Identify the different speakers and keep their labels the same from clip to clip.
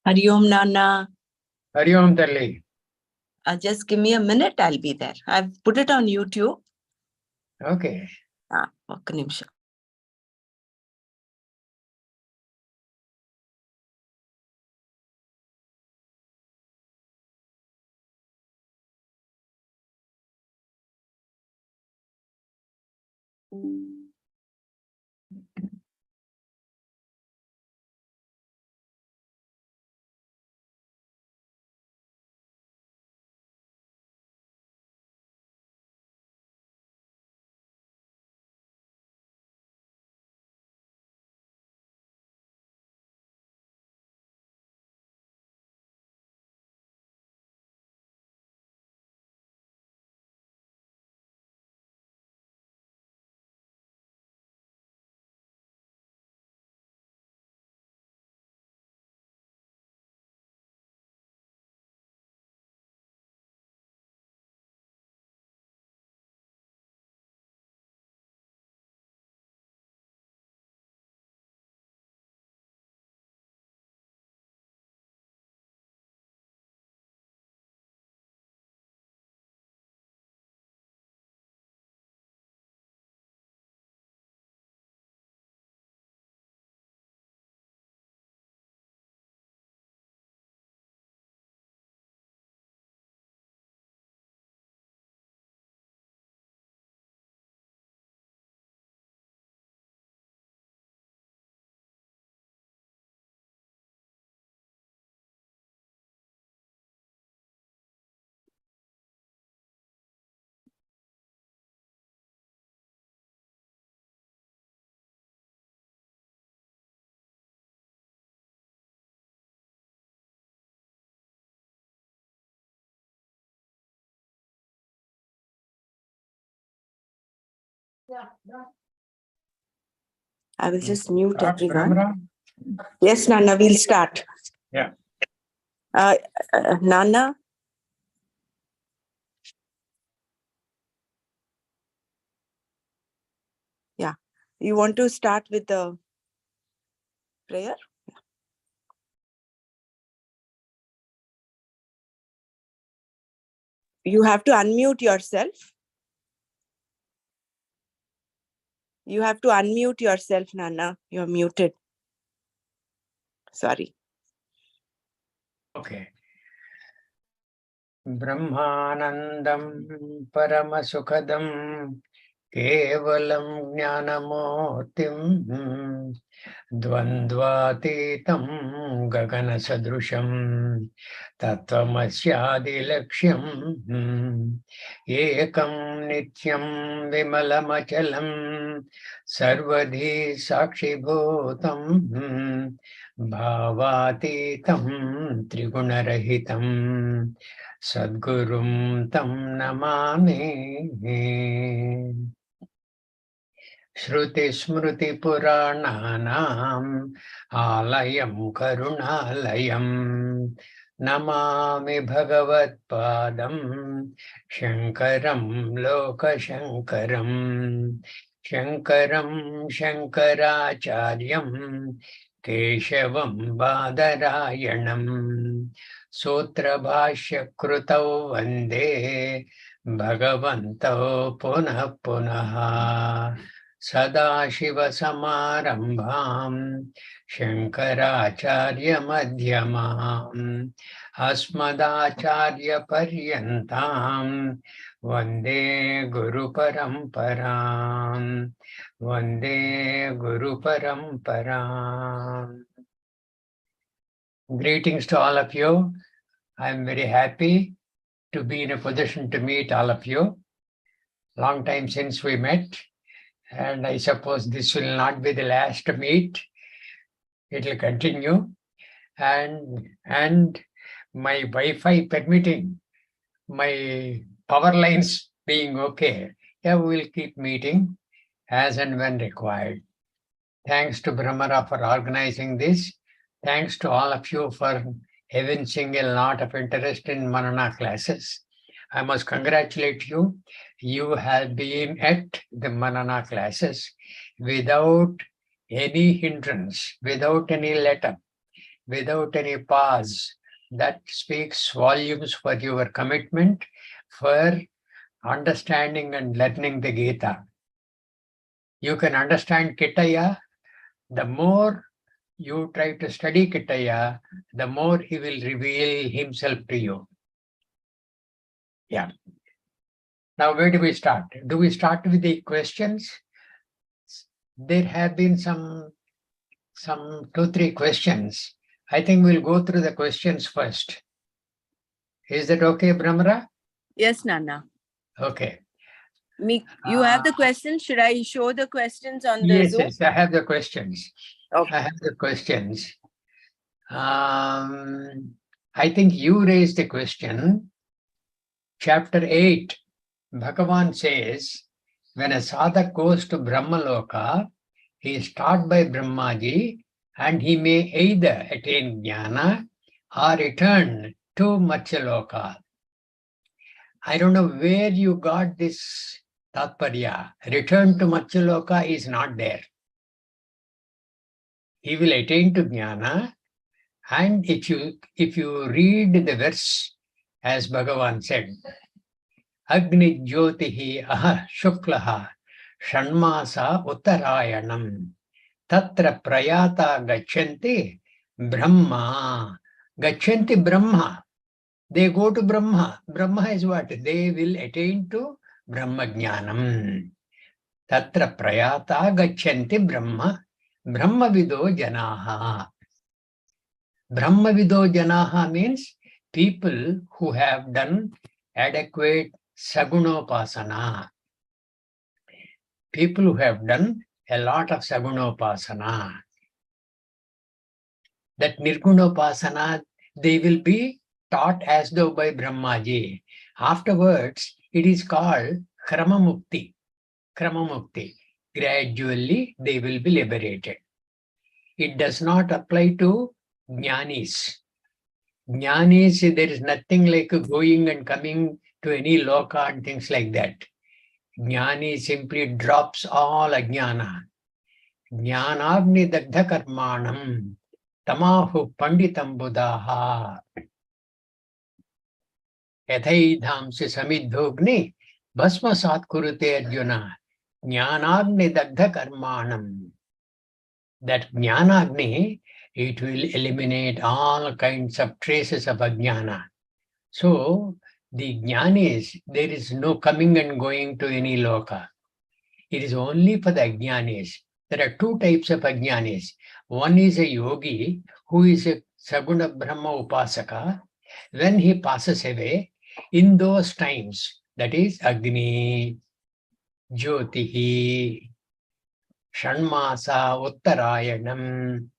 Speaker 1: Hari Om, Nanna.
Speaker 2: Hari Om, Talli.
Speaker 1: Just give me a minute, I'll be there. I've put it on YouTube.
Speaker 2: Okay.
Speaker 1: ఒక్క నిమిషం. I will just mute everyone. Yes, Nanna, we'll start.
Speaker 2: Yeah.
Speaker 1: Nanna. Yeah. You want to start with the prayer? Yeah. You have to unmute yourself. You have to unmute yourself, Nanna. You're muted. Sorry.
Speaker 2: Okay. Brahmanandam Paramasukhadam Kevalam Jnanamotim Dvandvatitam Gagana Sadrusham Tattvamasyaadilakshyam Ekam Nityam Vimalamachalam Sarvadhi Sakshibhutam Bhavatitam Trigunarahitam Sadgurum Tam Namami Shruti Smruti Purananam Alayam Karunalayam Namami Bhagavat Padam Shankaram Loka Shankaram Shankaram Shankaracharyam Keshavam Badarayanam Sutra Bhashya Krutau Vande Bhagavantau Punah Punah Sadashiva Samarambham Shankaracharya Madhyamam Asmadacharya Paryantam Vande Guru Paramparam Vande Guru Paramparam. Greetings to all of you. I am very happy to be in a position to meet all of you. Long time since we met. And I suppose this will not be the last meet. It will continue. And my Wi-Fi permitting, my power lines being okay, yeah, we will keep meeting as and when required. Thanks to Brahmara for organizing this. Thanks to all of you for evincing a lot of interest in Manana classes. I must congratulate you. You have been at the Manana classes without any hindrance, without any letup, without any pause. That speaks volumes for your commitment, for understanding and learning the Gita. You can understand Kitaya. The more you try to study Kitaya, the more he will reveal himself to you. Yeah. Now, where do we start? Do we start with the questions? There have been some 2-3 questions. I think we'll go through the questions first. Is that okay, Brahmara?
Speaker 1: Yes, Nanna.
Speaker 2: Okay.
Speaker 1: You have the questions. Should I show the questions on the
Speaker 2: Yes,
Speaker 1: Zoom?
Speaker 2: yes, I have the questions.
Speaker 1: Okay.
Speaker 2: I have the questions. I think you raised the question. Chapter 8, Bhagavan says, when a sadhak goes to Brahmaloka, he is taught by Brahmaji and he may either attain jnana or return to Matsaloka. I don't know where you got this tatparya. Return to Matsaloka is not there. He will attain to jnana, and if you read the verse as Bhagavan said, Agni Jyotihi aha shuklaha shanmasa uttarayanam tatra prayata gachanti brahma. Gachanti brahma. They go to Brahma. Brahma is what? They will attain to Brahma Jnanam. Tatra prayata gachanti brahma. Brahma vido janaha. Brahma vido janaha means people who have done adequate sagunopasana. People who have done a lot of sagunopasana. That nirgunopasana, they will be taught as though by Brahmaji. Afterwards, it is called Kramamukti. Kramamukti. Gradually, they will be liberated. It does not apply to jnanis. Jnanis, there is nothing like going and coming to any loka and things like that. Jnani simply drops all ajnana. Jnanagni dagdha karmanam tamahu panditam buddhaha. Yathaidhamsi samidhogni bhasmasat kurute arjuna. Jnanagni dagdha karmanam. That jnanagni, it will eliminate all kinds of traces of ajnana. So, the jnanis, there is no coming and going to any loka. It is only for the ajnanis. There are 2 types of ajnanis. One is a yogi who is a Saguna Brahma Upasaka. When he passes away, in those times, that is Agni, Jyotihi, Shanmasa, Uttarayanam,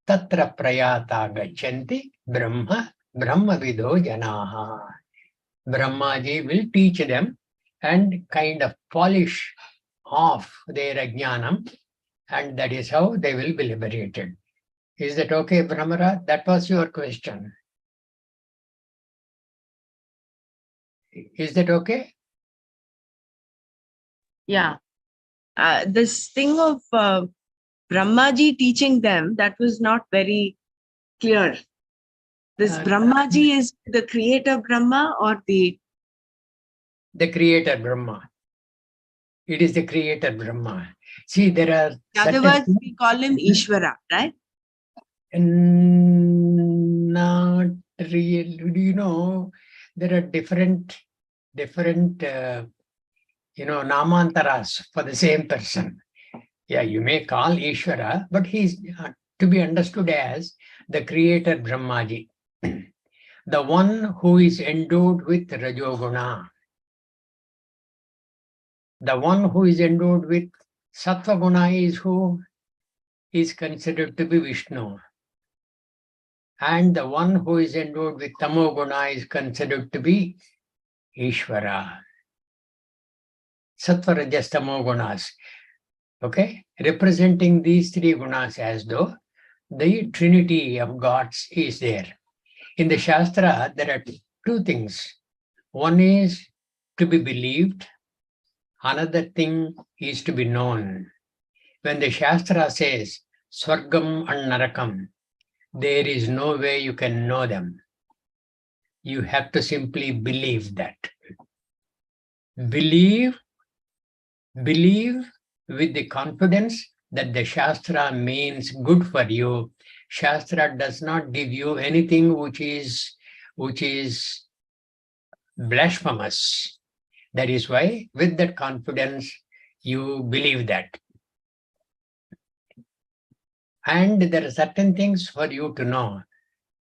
Speaker 2: Tatra Prayata Gachanti, Brahma, Brahma Vido Janaha. Brahmaji will teach them and kind of polish off their ajnanam, and that is how they will be liberated. Is that okay, Brahmara? That was your question. Is that okay?
Speaker 1: Yeah. This thing of Brahmaji teaching them, that was not very clear. This Brahmaji is the creator Brahma or the
Speaker 2: creator Brahma. It is the creator Brahma. See, there are...
Speaker 1: In other words, we call him Ishvara, right?
Speaker 2: Not really. Do you know, there are different namantaras for the same person. Yeah, you may call Ishvara, but he's to be understood as the creator Brahmaji. The one who is endowed with Rajoguna. The one who is endowed with Sattva Guna is who is considered to be Vishnu. And the one who is endowed with Tamo Guna is considered to be Ishvara. Sattva Rajas Tamo Gunas. Okay, representing these three gunas as though the trinity of gods is there. In the Shastra, there are two things. One is to be believed, another thing is to be known. When the Shastra says Swargam and Narakam, there is no way you can know them. You have to simply believe that. Believe with the confidence that the Shastra means good for you. Shastra does not give you anything which is blasphemous. That is why, with that confidence, you believe that. And there are certain things for you to know.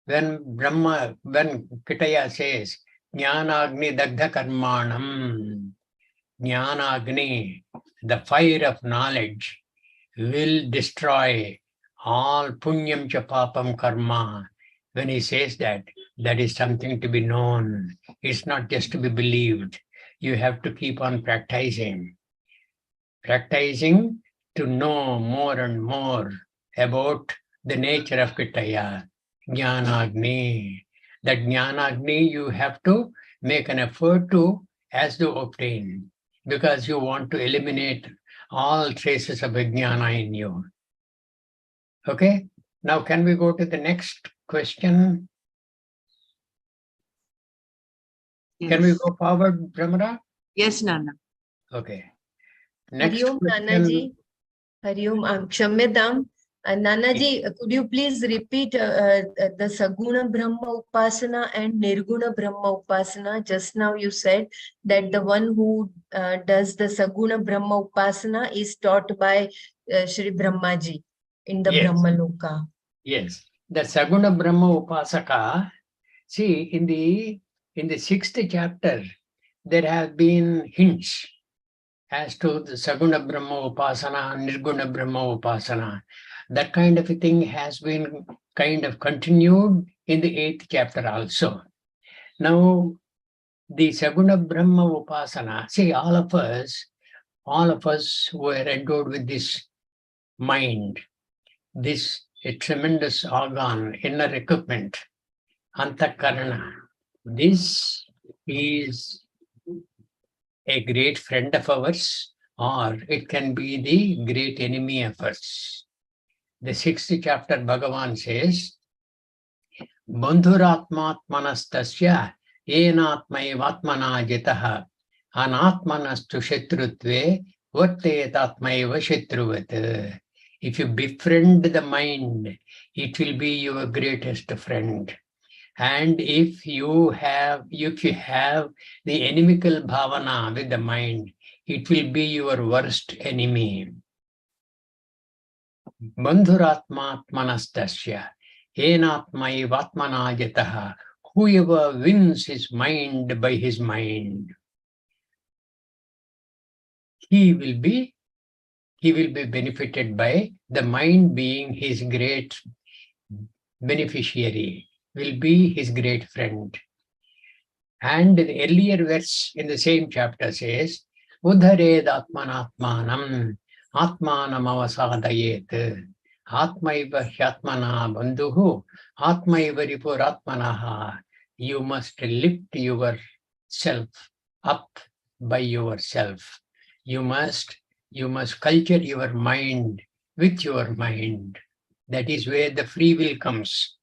Speaker 2: When Kitaya says, Jnanagni Dagdha Karmanam, Jnanagni, the fire of knowledge, will destroy all punyam cha papam karma. When he says that, that is something to be known. It's not just to be believed. You have to keep on practicing to know more and more about the nature of Kitaya, Jnanagni. That Jnanagni you have to make an effort to as to obtain, because you want to eliminate all traces of Vijnana in you. Okay, now can we go to the next question?
Speaker 1: Yes.
Speaker 2: Can we go forward, Brahmara?
Speaker 1: Yes, Nana.
Speaker 2: Okay. Next
Speaker 3: Hariom,
Speaker 2: question.
Speaker 3: Nanaji. Hariom, Kshamyadam. Nanaji, could you please repeat the Saguna Brahma Upasana and Nirguna Brahma Upasana? Just now you said that the one who does the Saguna Brahma Upasana is taught by Shri Brahmaji in the
Speaker 2: Yes.
Speaker 3: Brahma Loka.
Speaker 2: Yes, the Saguna Brahma Upasaka, see, in the 6th chapter, there have been hints as to the Saguna Brahma Upasana, Nirguna Brahma Upasana. That kind of a thing has been kind of continued in the 8th chapter also. Now, the Saguna Brahma Upasana, see, all of us were endowed with this mind, this a tremendous organ, inner equipment, Antakarana. This is a great friend of ours, or it can be the great enemy of us. The 6th chapter, Bhagavan says, Bandhuratmatmanastasya enatmaivatmana jitaha anatmanastu shatrutve vartetatmaiva shatruvat. If you befriend the mind, it will be your greatest friend. And if you have the inimical bhavana with the mind, it will be your worst enemy. Bandhuratmatmanastasya enatmaivatmana jataha. Whoever wins his mind by his mind, he will be benefited by the mind being his great beneficiary, will be his great friend. And the earlier verse in the same chapter says, Udhared atmanatmanam atmanam avasadayet atmaiva hyatmana bandhuhu atmaiva ripuratmanaha. You must lift yourself up by yourself. You must culture your mind with your mind. That is where the free will comes.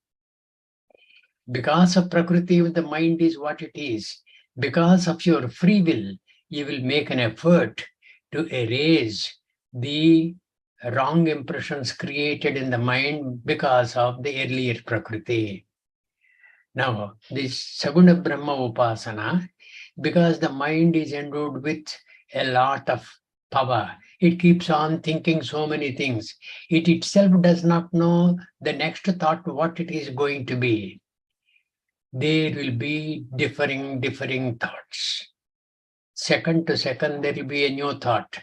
Speaker 2: Because of Prakriti, the mind is what it is. Because of your free will, you will make an effort to erase the wrong impressions created in the mind because of the earlier Prakriti. Now, this Saguna Brahma Upasana, because the mind is endowed with a lot of power, it keeps on thinking so many things. It itself does not know the next thought what it is going to be. There will be differing thoughts. Second to second, there will be a new thought.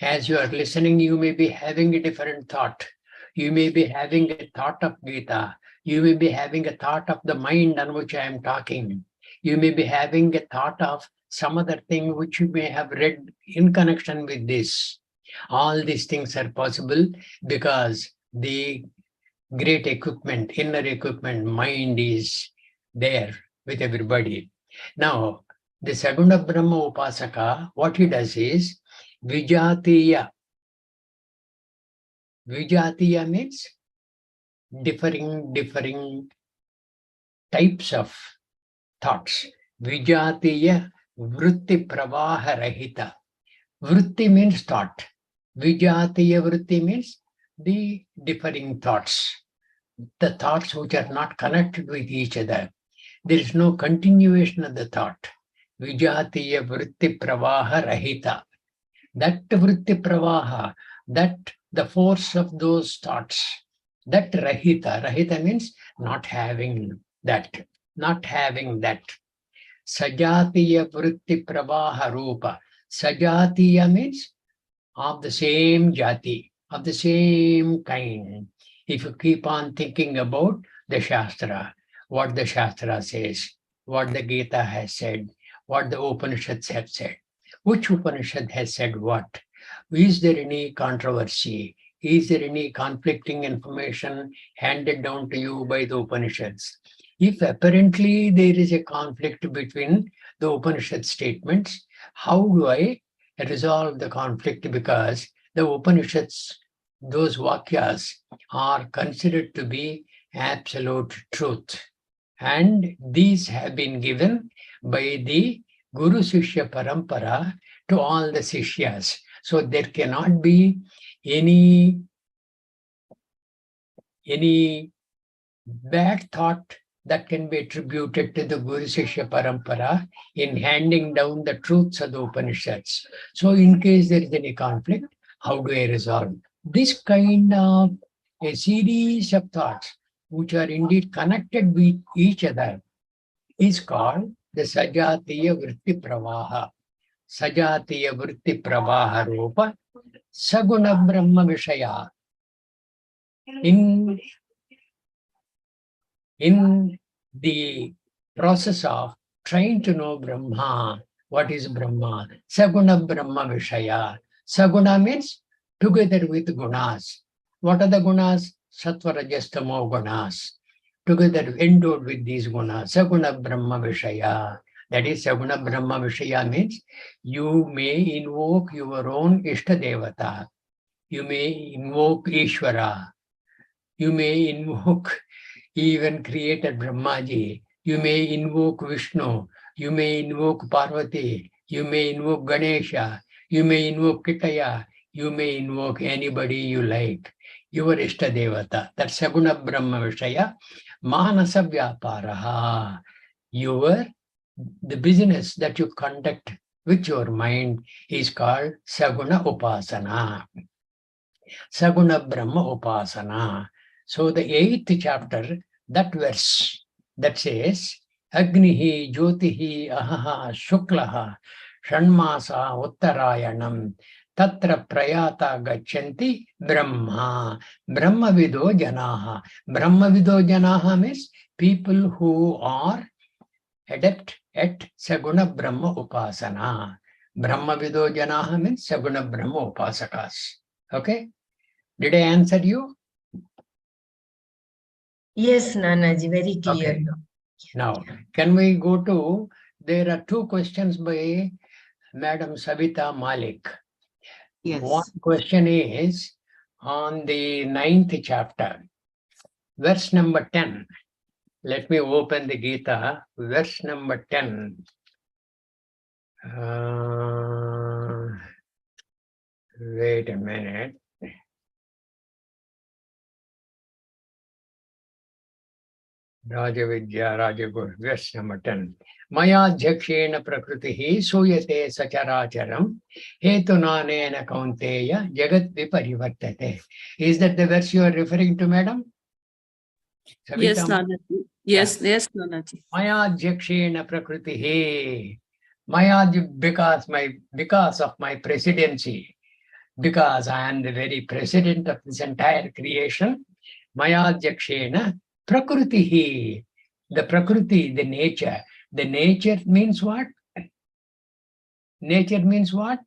Speaker 2: As you are listening, you may be having a different thought. You may be having a thought of Gita. You may be having a thought of the mind on which I am talking. You may be having a thought of some other thing which you may have read in connection with this. All these things are possible because the great equipment, inner equipment, mind is there with everybody. Now, the Saguna Brahma Upasaka, what he does is Vijatiya. Vijatiya means differing types of thoughts. Vijatiya Vritti Pravaha Rahita. Vritti means thought. Vijatiya Vritti means the differing thoughts. The thoughts which are not connected with each other. There is no continuation of the thought. Vijatiya Vritti Pravaha Rahita. That Vritti Pravaha, that the force of those thoughts, that Rahita. Rahita means not having that. Not having that. Sajatiya Vritti Pravaha Rupa. Sajatiya means of the same jati, of the same kind. If you keep on thinking about the Shastra, what the Shastra says, what the Gita has said, what the Upanishads have said, which Upanishad has said what? Is there any controversy? Is there any conflicting information handed down to you by the Upanishads? If apparently there is a conflict between the Upanishad statements, how do I resolve the conflict? Because the Upanishads, those Vakyas, are considered to be absolute truth. And these have been given by the Guru Sishya Parampara to all the Sishyas. So there cannot be any bad thought that can be attributed to the Guru Sishya Parampara in handing down the truths of the Upanishads. So in case there is any conflict, how do I resolve? This kind of a series of thoughts which are indeed connected with each other is called the Sajatiya Vritti Pravaha. Sajatiya Vritti Pravaha Rupa Saguna Brahma Vishaya. In the process of trying to know Brahma, what is Brahma? Saguna Brahma Vishaya. Saguna means together with gunas. What are the gunas? Sattva, Rajas, Tamo gunas. Together endowed with these gunas. Saguna Brahma Vishaya. That is, Saguna Brahma Vishaya means you may invoke your own Ishta Devata. You may invoke Ishvara. You may invoke even creator Brahmaji. You may invoke Vishnu. You may invoke Parvati. You may invoke Ganesha. You may invoke Kitaya. You may invoke anybody you like. Your Ishta Devata. That's Saguna Brahma Vishaya. Manasa Vyaparaha. The business that you conduct with your mind is called Saguna Upasana. Saguna Brahma Upasana. So the 8th chapter, that verse that says, Agnihi Jyotihi Ahaha Shuklaha Shanmasa Uttarayanam Tatra Prayata Gachanti Brahma. Brahma Vido Janaha. Brahma Vido Janaha means people who are adept at Saguna Brahma Upasana. Brahma Vido Janaha means Saguna Brahma Upasakas. Okay? Did I answer you?
Speaker 3: Yes, Nanaji, very clear.
Speaker 2: Okay. Now, can we go to, there are 2 questions by Madam Savita Malik.
Speaker 1: Yes.
Speaker 2: One question is on the 9th chapter, verse number 10. Let me open the Gita, verse number 10. Wait a minute. Rajavidya, Rajagur, verse number 10. Maya Jakshena Prakritihi Suyate Sacharacharam Hetunanena Kaunteya Jagat Viparivartate. Is that the verse you are referring to, madam? Savita?
Speaker 4: Yes, Nanaji. Yes, yes, Nanaji.
Speaker 2: Maya Jakshena Prakritihi. Maya, because of my presidency, because I am the very president of this entire creation, Maya Jakshena Prakritihi. The Prakriti, the nature. The nature means what? Nature means what?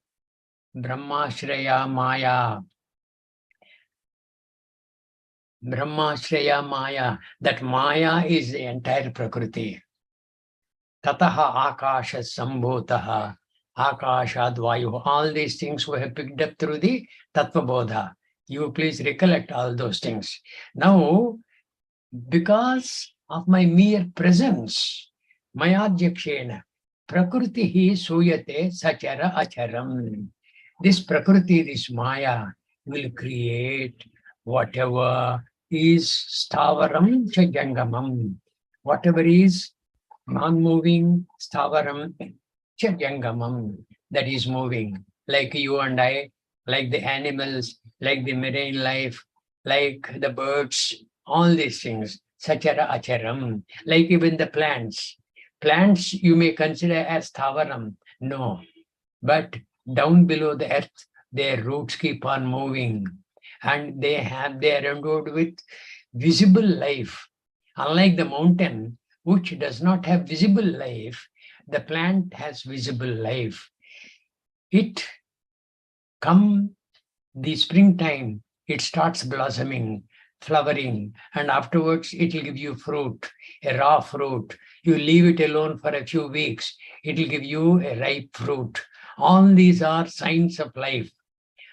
Speaker 2: Brahmashraya Maya. Brahmashraya Maya. That Maya is the entire Prakriti. Tataha Akasha Sambhutaha. Akashad Vayu. All these things we have picked up through the Tattva Bodha. You please recollect all those things. Now, because of my mere presence, Mayadhyakshena, Prakriti Suyate Sachara Acharam. This Prakriti, this Maya, will create whatever is Stavaram Chajangamam. Whatever is non-moving Stavaram Chajangamam, that is moving, like you and I, like the animals, like the marine life, like the birds, all these things, Sachara Acharam, like even the plants. Plants you may consider as Stavaram. No, but down below the earth, their roots keep on moving and they are endowed with visible life. Unlike the mountain, which does not have visible life, the plant has visible life. It come the springtime, it starts blossoming, flowering, and afterwards it will give you fruit, a raw fruit. You leave it alone for a few weeks, it will give you a ripe fruit. All these are signs of life.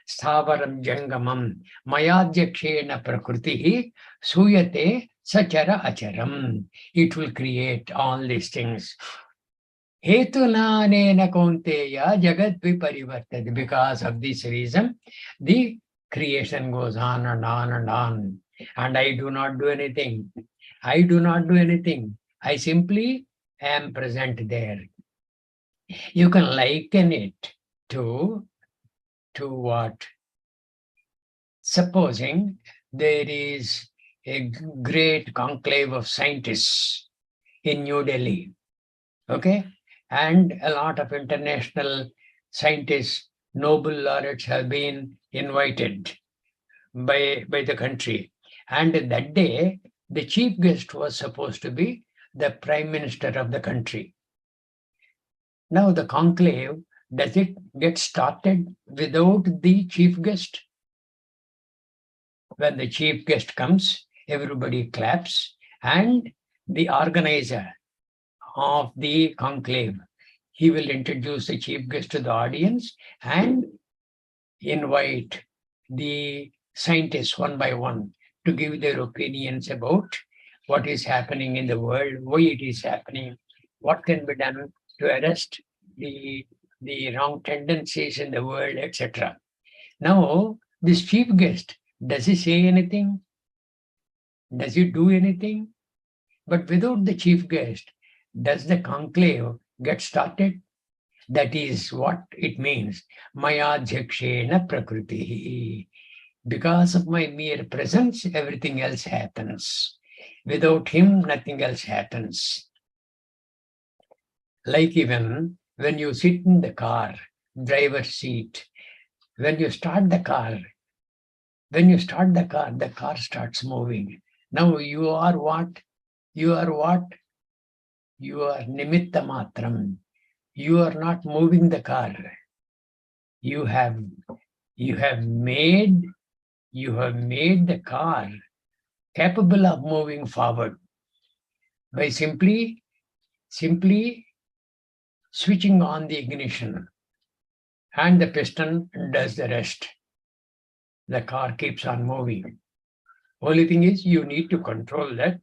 Speaker 2: Stavaram Jangamam, Mayadhyakshena Prakriti, Suyate Sachara Acharam. It will create all these things. Hetunanena Kaunteya Jagat Viparivartati. Because of this reason, the creation goes on and on and on. And I do not do anything. I do not do anything. I simply am present there. You can liken it to what? Supposing there is a great conclave of scientists in New Delhi, okay? And a lot of international scientists, Nobel laureates have been invited by the country. And that day, the chief guest was supposed to be the Prime Minister of the country. Now the conclave, does it get started without the chief guest? When the chief guest comes, everybody claps, and the organizer of the conclave, he will introduce the chief guest to the audience and invite the scientists one by one to give their opinions about what is happening in the world, why it is happening, what can be done to arrest the wrong tendencies in the world, etc. Now, this chief guest, does he say anything? Does he do anything? But without the chief guest, does the conclave get started? That is what it means. Mayadhyakshena prakriti. Because of my mere presence, everything else happens. Without him, nothing else happens. Like even when you sit in the car, driver's seat, when you start the car, the car starts moving. Now you are what? You are what? You are nimitta matram. You are not moving the car. You have made the car capable of moving forward by simply switching on the ignition, and the piston does the rest. The car keeps on moving. Only thing is you need to control that.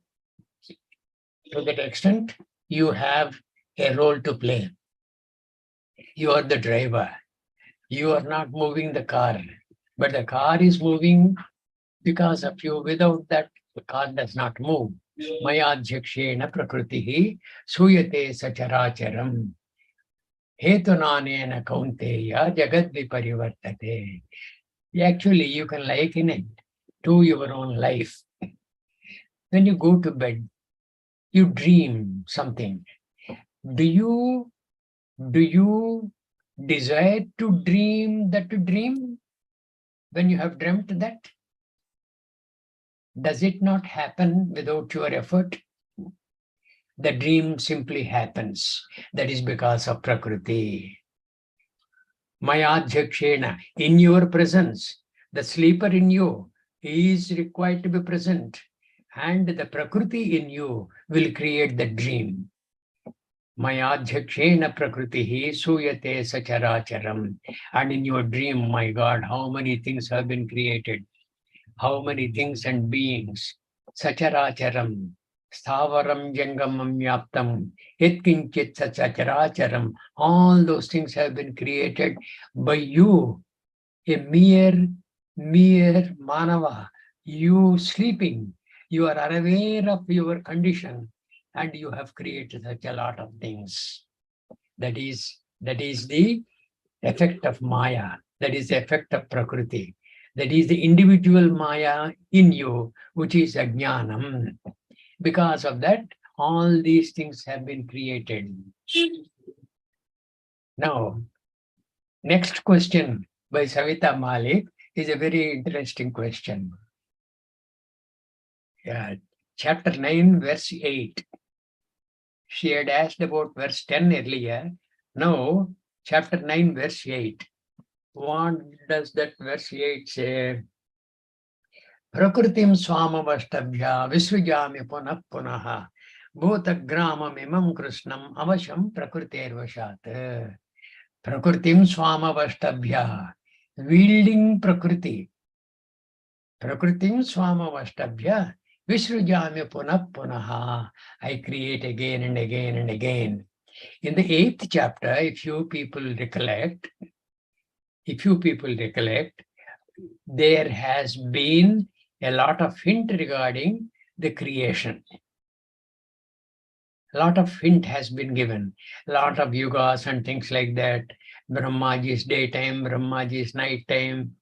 Speaker 2: To that extent, you have a role to play. You are the driver. You are not moving the car, but the car is moving because of you. Without that, the car does not move. Mayadhyakshena prakritihi suyate sacharacharam. Hetunanena kaunteya jagad viparivartate. Actually, you can liken it to your own life. When you go to bed, you dream something. Do you desire to dream that dream when you have dreamt that? Does it not happen without your effort? The dream simply happens. That is because of Prakriti. Mayadhyakshena, in your presence, the sleeper in you is required to be present, and the Prakriti in you will create the dream. Mayadhyakshena Prakritihi Suyate Sacharacharam. And in your dream, my God, how many things have been created? How many things and beings? Sacharacharam, Stavaram Jangamam Yaptam, Yetkinchit Sacharacharam. All those things have been created by you, a mere Manava. You sleeping, you are unaware of your condition, and you have created such a lot of things. That is the effect of Maya. That is the effect of Prakriti. That is the individual Maya in you, which is Ajnanam. Because of that, all these things have been created. Now, next question by Savita Malik is a very interesting question. Yeah, chapter 9, verse 8. She had asked about verse 10 earlier. Now, chapter 9, verse 8. What does that verse 8 say? Prakritim swamavashtabhya visvijami punah punaha bhutagramamimam krishnam avasham prakritervashat. Prakritim swamavashtabhya, wielding Prakriti. Prakritim swamavashtabhya visvijami punah punaha. I create again and again and again. In the 8th chapter, if you people recollect, there has been a lot of hint regarding the creation. A lot of hint has been given. A lot of yugas and things like that. Brahmaji is daytime, Brahmaji is nighttime,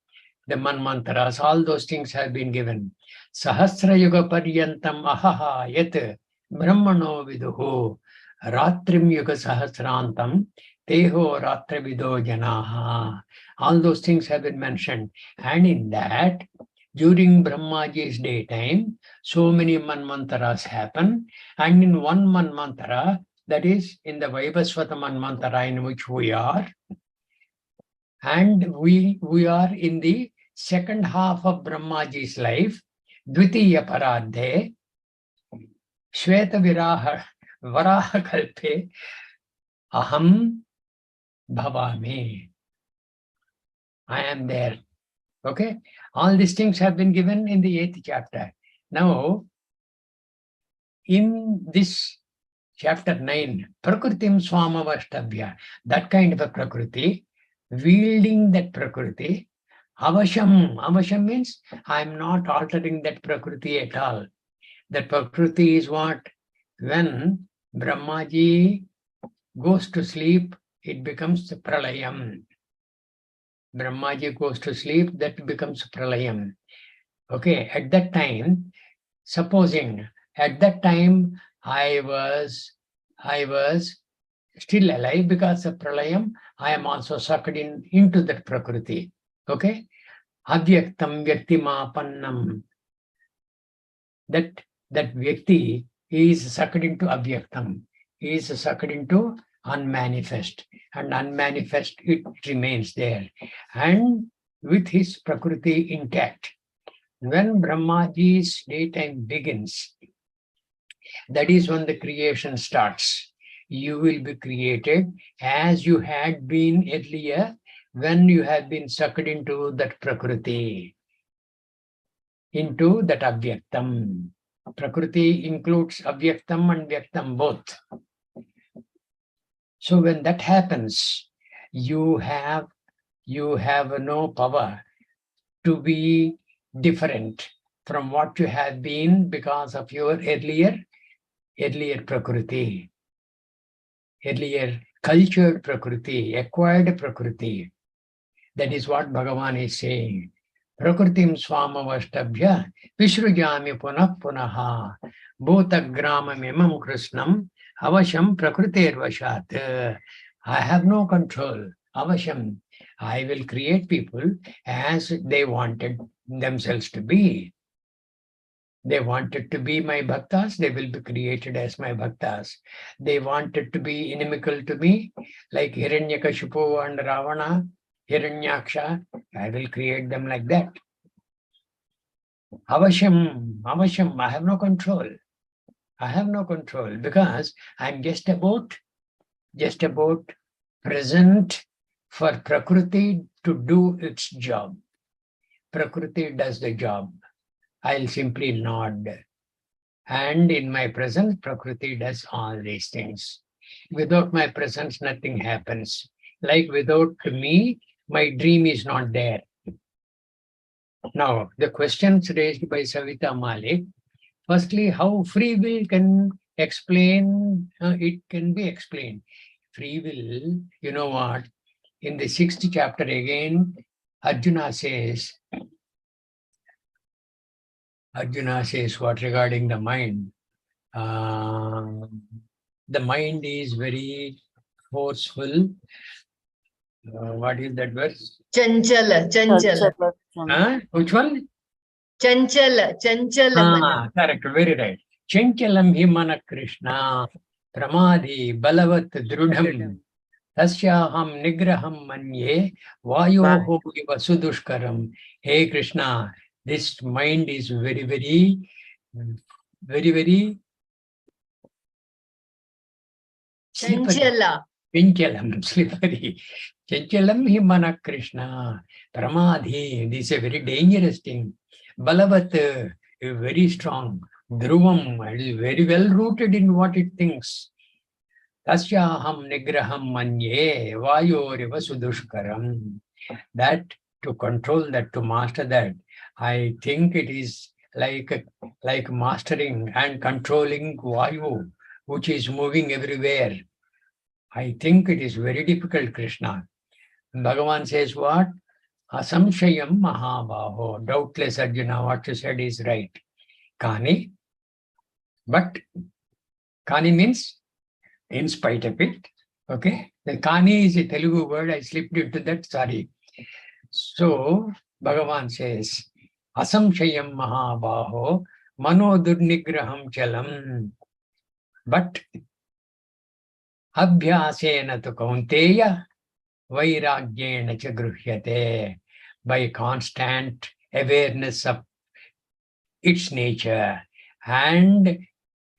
Speaker 2: the manmantaras, all those things have been given. Sahasra yuga paryantam ahaha yat brahmano viduhu ratrim yuga sahasrantam teho ratravido janaha. All those things have been mentioned. And in that, during Brahmaji's daytime, so many manmantaras happen. And in one manmantara, that is in the Vaibhasvata manmantara in which we are, and we are in the second half of Brahmaji's life, Dvitiya Paradhe, Shweta Varaha Kalpe, Aham Bhavami. I am there. Okay? All these things have been given in the 8th chapter. Now, in this chapter 9, Prakritim Swamavashtabhya, that kind of a Prakriti, wielding that Prakriti, Avasham means I am not altering that Prakriti at all. That Prakriti is what? When Brahmaji goes to sleep, it becomes Pralayam. Brahmaji goes to sleep, that becomes Pralayam. Okay, at that time, supposing at that time I was still alive because of Pralayam, I am also sucked into that Prakriti. Okay? Avyaktam Vyaktimapannam. That Vyakti is sucked into Avyaktam. He is sucked into unmanifest. And unmanifest, it remains there. And with his Prakriti intact. When Brahmaji's daytime begins, that is when the creation starts. You will be created as you had been earlier when you have been sucked into that Prakriti, into that Avyaktam. Prakriti includes Avyaktam and Vyaktam both. So when that happens, you have no power to be different from what you have been because of your earlier Prakriti, earlier cultured Prakriti, acquired Prakriti. That is what Bhagavan is saying. Prakritim swamavashtabhya vishrujami punah punaha bhutagramamimam krishnam avasham prakritervashat. I have no control. Avasham. I will create people as they wanted themselves to be. They wanted to be my bhaktas, they will be created as my bhaktas. They wanted to be inimical to me, like Hiranyakashipu and Ravana, Hiranyaksha, I will create them like that. Avasham, I have no control. I have no control because I'm just about present for Prakriti to do its job. Prakriti does the job. I'll simply nod. And in my presence, Prakriti does all these things. Without my presence, nothing happens. Like without me, my dream is not there. Now, the questions raised by Savita Malik, firstly, how free will can explain, it can be explained. Free will, you know what? In the 6th chapter again, Arjuna says what regarding the mind? The mind is very forceful. What is that verse?
Speaker 3: Chanchala.
Speaker 2: Which one?
Speaker 3: Chanchala.
Speaker 2: Correct, very right. Chanchalam himana Krishna, pramadi balavat drudham, tasyaham nigraham manye, vayoho iva sudushkaram. Hey Krishna, this mind is very, very
Speaker 3: Chanchala.
Speaker 2: Chanchalam, slippery. Chanchalam himana Krishna, pramadhi. This is a very dangerous thing. Balavat, very strong. Dhruvam, it is very well rooted in what it thinks. Tasyaham nigraham manye, vayoriva sudushkaram. That, to control that, to master that, I think it is like mastering and controlling Vayu, which is moving everywhere. I think it is very difficult, Krishna. Bhagavan says what? Asamshayam mahabaho. Doubtless, Arjuna, what you said is right. Kani. But Kani means in spite of it. Okay. The Kani is a Telugu word. I slipped into that. Sorry. So Bhagavan says, Asamshayam mahabaho mano durnigraham chalam. But Abhyasena tu kaunteya vairagyena cha gruhyate. By constant awareness of its nature and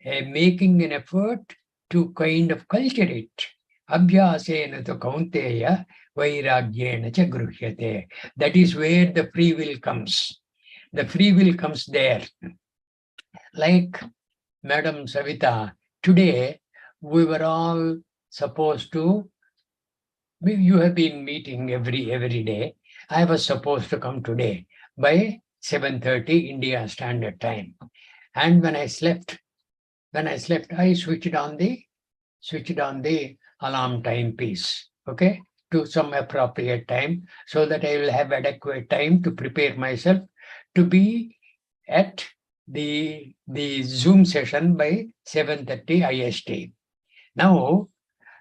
Speaker 2: making an effort to kind of culture it. Abhyasena tu kaunteya vairagyena cha gruhyate. That is where the free will comes. The free will comes there. Like Madam Savita, today we were all supposed to, you have been meeting every day. I was supposed to come today by 7:30 India Standard Time. And when I slept, I switched on the alarm timepiece, okay, to some appropriate time, so that I will have adequate time to prepare myself to be at the Zoom session by 7:30 IST. Now,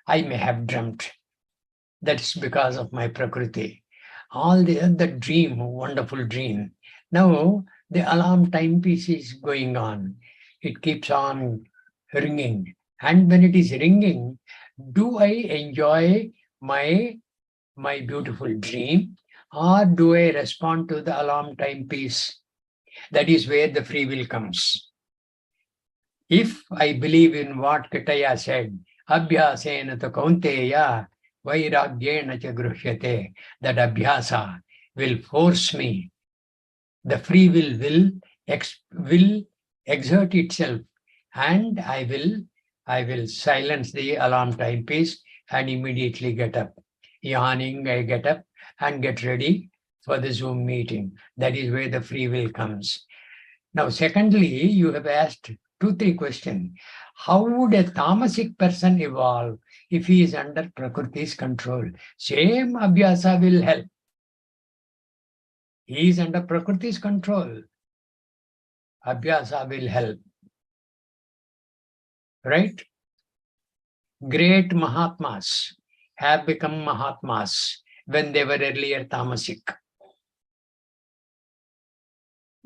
Speaker 2: I may have dreamt. That's because of my Prakriti. All the dream, wonderful dream. Now, the alarm timepiece is going on. It keeps on ringing. And when it is ringing, do I enjoy my beautiful dream, or do I respond to the alarm timepiece? That is where the free will comes. If I believe in what Kitaya said, Abhyasena tu kaunteya vairagyena cha gruhyate, that abhyasa will force me. The free will exert itself, and I will silence the alarm timepiece and immediately get up. Yawning, I get up and get ready for the Zoom meeting. That is where the free will comes. Now, secondly, you have asked 2-3 questions. How would a tamasic person evolve if he is under Prakriti's control? Same abhyasa will help. He is under Prakriti's control. Abhyasa will help. Right? Great Mahatmas have become Mahatmas when they were earlier tamasic.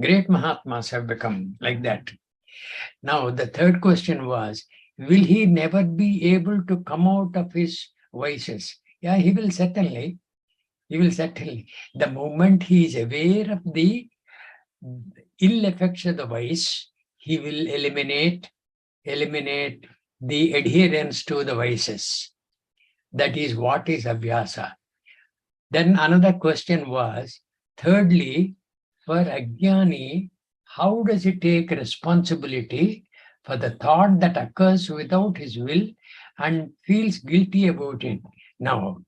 Speaker 2: Great Mahatmas have become like that. Now, the third question was, will he never be able to come out of his vices? Yeah, he will certainly. He will settle. The moment he is aware of the ill effects of the vice, he will eliminate the adherence to the vices. That is what is abhyasa. Then another question was, thirdly, for Ajnani, how does he take responsibility for the thought that occurs without his will and feels guilty about it? Now,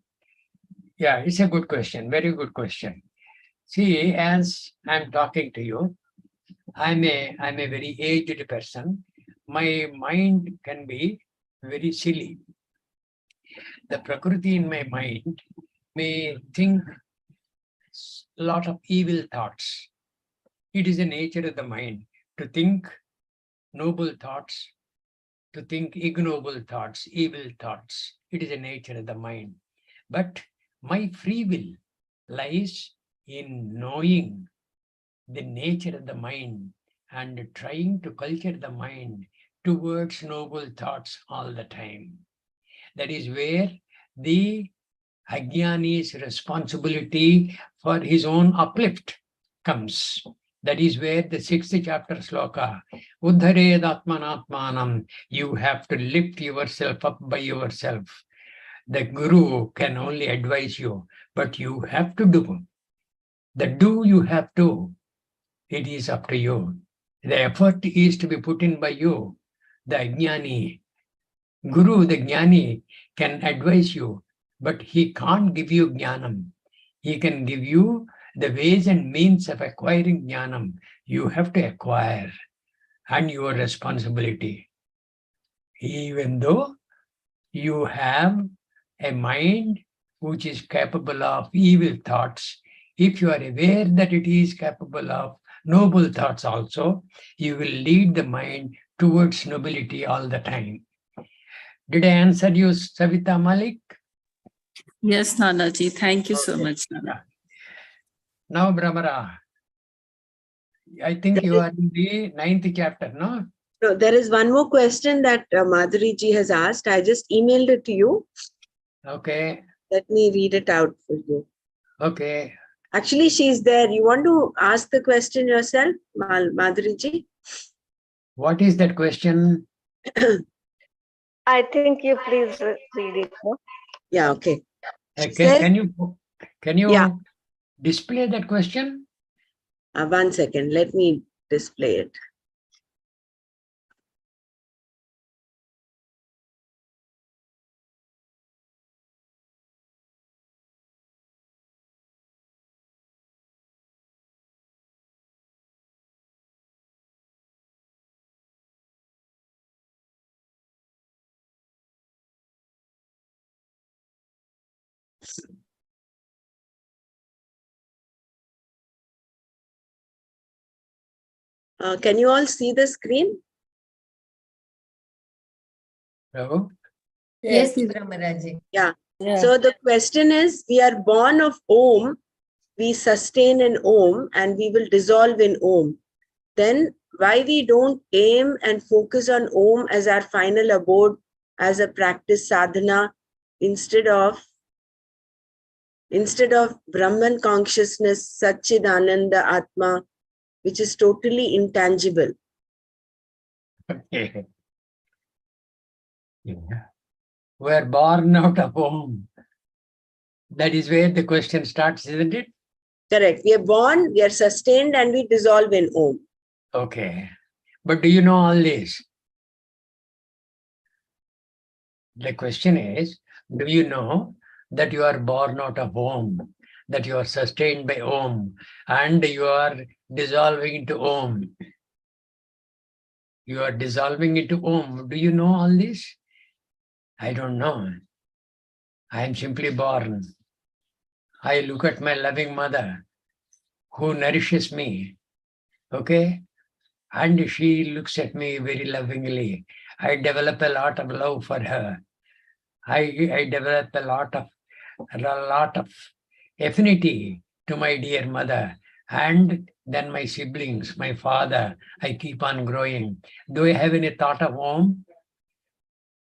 Speaker 2: yeah, it's a good question, very good question. See, as I'm talking to you, I'm a very aged person. My mind can be very silly. The prakriti in my mind may think a lot of evil thoughts. It is the nature of the mind to think noble thoughts, to think ignoble thoughts, evil thoughts. It is the nature of the mind. But my free will lies in knowing the nature of the mind and trying to culture the mind towards noble thoughts all the time. That is where the Ajnani's responsibility for his own uplift comes. That is where the 6th chapter sloka, Uddhared Atmanatmanam, you have to lift yourself up by yourself. The Guru can only advise you, but you have to do. The do you have to, it is up to you. The effort is to be put in by you. The Ajnani, Guru, the Jnani, can advise you, but he can't give you Jnanam. He can give you the ways and means of acquiring Jnanam. You have to acquire, and your responsibility. Even though you have a mind which is capable of evil thoughts, if you are aware that it is capable of noble thoughts also, you will lead the mind towards nobility all the time. Did I answer you, Savita Malik?
Speaker 4: Yes, Nanaji. Thank you so much, Nana.
Speaker 2: Now, Brahmara, I think you are in the 9th chapter, no?
Speaker 1: So there is one more question that Madhuri ji has asked. I just emailed it to you.
Speaker 2: Okay.
Speaker 1: Let me read it out for you.
Speaker 2: Okay.
Speaker 1: Actually, she's there. You want to ask the question yourself, Madhuri ji?
Speaker 2: What is that question?
Speaker 5: I think you please read it. No?
Speaker 1: Yeah, okay.
Speaker 2: Can you
Speaker 1: Yeah.
Speaker 2: display that question?
Speaker 1: 1 second. Let me display it. Can you all see the screen?
Speaker 2: No?
Speaker 3: Yes, Brahmaraji.
Speaker 1: Yeah. So the question is, we are born of Om, we sustain in Om, and we will dissolve in Om. Then why we don't aim and focus on Om as our final abode, as a practice sadhana, instead of Brahman consciousness, Satchidananda Atma, which is totally intangible.
Speaker 2: Okay. Yeah. We are born out of Om. That is where the question starts, isn't it?
Speaker 1: Correct. We are born, we are sustained, and we dissolve in Om.
Speaker 2: Okay. But do you know all this? The question is, do you know that you are born out of Om, that you are sustained by Om, and you are dissolving into Om? You are dissolving into Om. Do you know all this? I don't know. I am simply born. I look at my loving mother who nourishes me. Okay? And she looks at me very lovingly. I develop a lot of love for her. I develop a lot of affinity to my dear mother. And then my siblings, my father, I keep on growing. Do I have any thought of Om?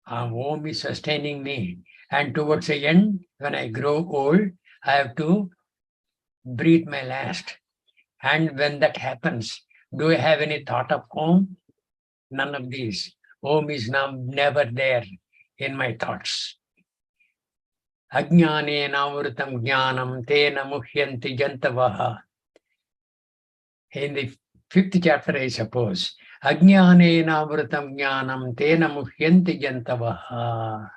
Speaker 2: Om is sustaining me. And towards the end, when I grow old, I have to breathe my last. And when that happens, do I have any thought of Om? None of these. Om is now never there in my thoughts. Ajnanena amrutam jnanam tena muhyanti jantavaha. In the 5th chapter, I suppose. Ajnanena amrutam jnanam tena muhyanti jantavaha.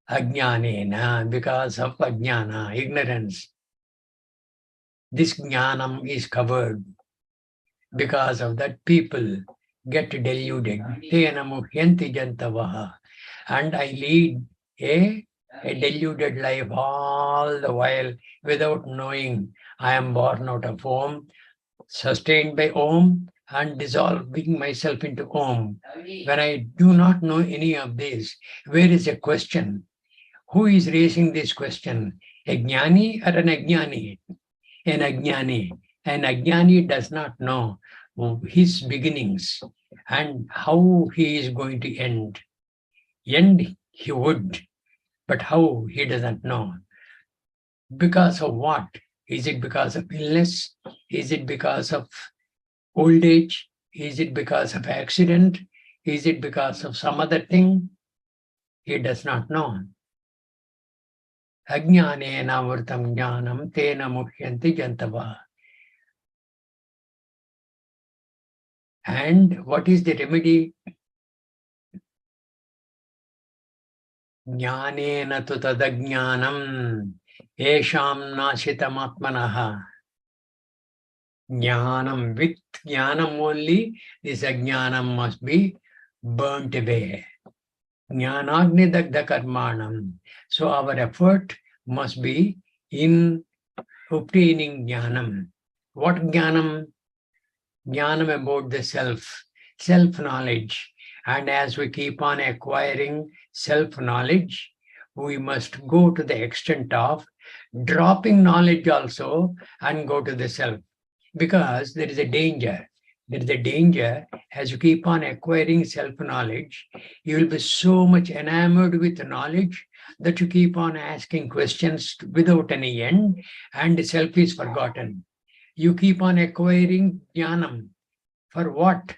Speaker 2: Ajnanena, because of ajnana, ignorance. This jnanam is covered. Because of that, people get deluded. Tena muhyanti jantavaha. And I lead a deluded life all the while without knowing I am born out of Om, sustained by Om, and dissolving myself into Om. When I do not know any of this, where is a question? Who is raising this question? A jnani or an ajnani? An ajnani. An ajnani does not know his beginnings and how he is going to end. End he would, but how he doesn't know. Because of what? Is it because of illness? Is it because of old age? Is it because of accident? Is it because of some other thing? He does not know. Ajnanena vartam jnanam tena muhyanti jantava. And what is the remedy? Jnanena tu tadajnanam esham nashitam atmanaha. Jnanam, with jnanam only, this ajnanam must be burnt away. Jnanagni dagdha karmanam. So our effort must be in obtaining jnanam. What jnanam? Jnanam about the self, self-knowledge. And as we keep on acquiring self-knowledge, we must go to the extent of dropping knowledge also and go to the self. Because there is a danger. There is a danger as you keep on acquiring self-knowledge, you will be so much enamored with knowledge that you keep on asking questions without any end, and self is forgotten. You keep on acquiring jnanam. For what?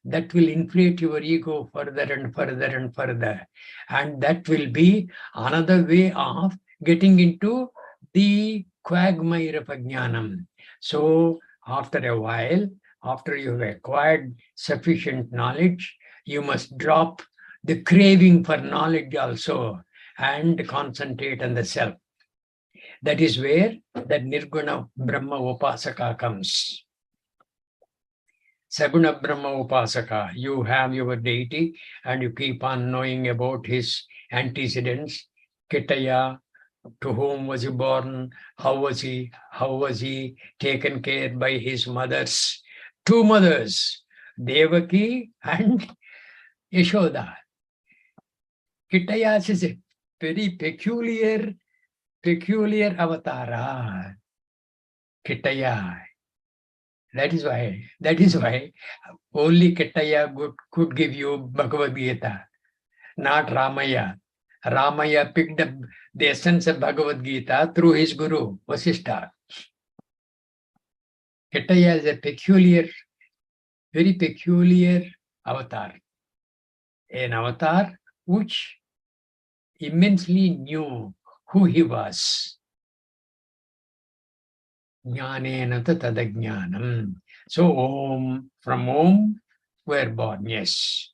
Speaker 2: That will inflate your ego further and further and further. And that will be another way of getting into the quagmire of jnanam. So after a while, after you have acquired sufficient knowledge, you must drop the craving for knowledge also and concentrate on the self. That is where that Nirguna Brahma Upasaka comes. Saguna Brahma Upasaka, you have your deity and you keep on knowing about his antecedents. Kitaya, to whom was he born? How was he taken care by his mothers? 2 mothers, Devaki and Yashoda. Kitaya is a very peculiar avatara. Kitaya. That is why only Kitaya could give you Bhagavad Gita, not Ramaya. Ramaya picked up the essence of Bhagavad Gita through his guru, Vasishtha. Kitaya is a very peculiar avatar. An avatar which immensely knew who he was. Jnanena tadajnanam. So Om, from Om we're born, yes.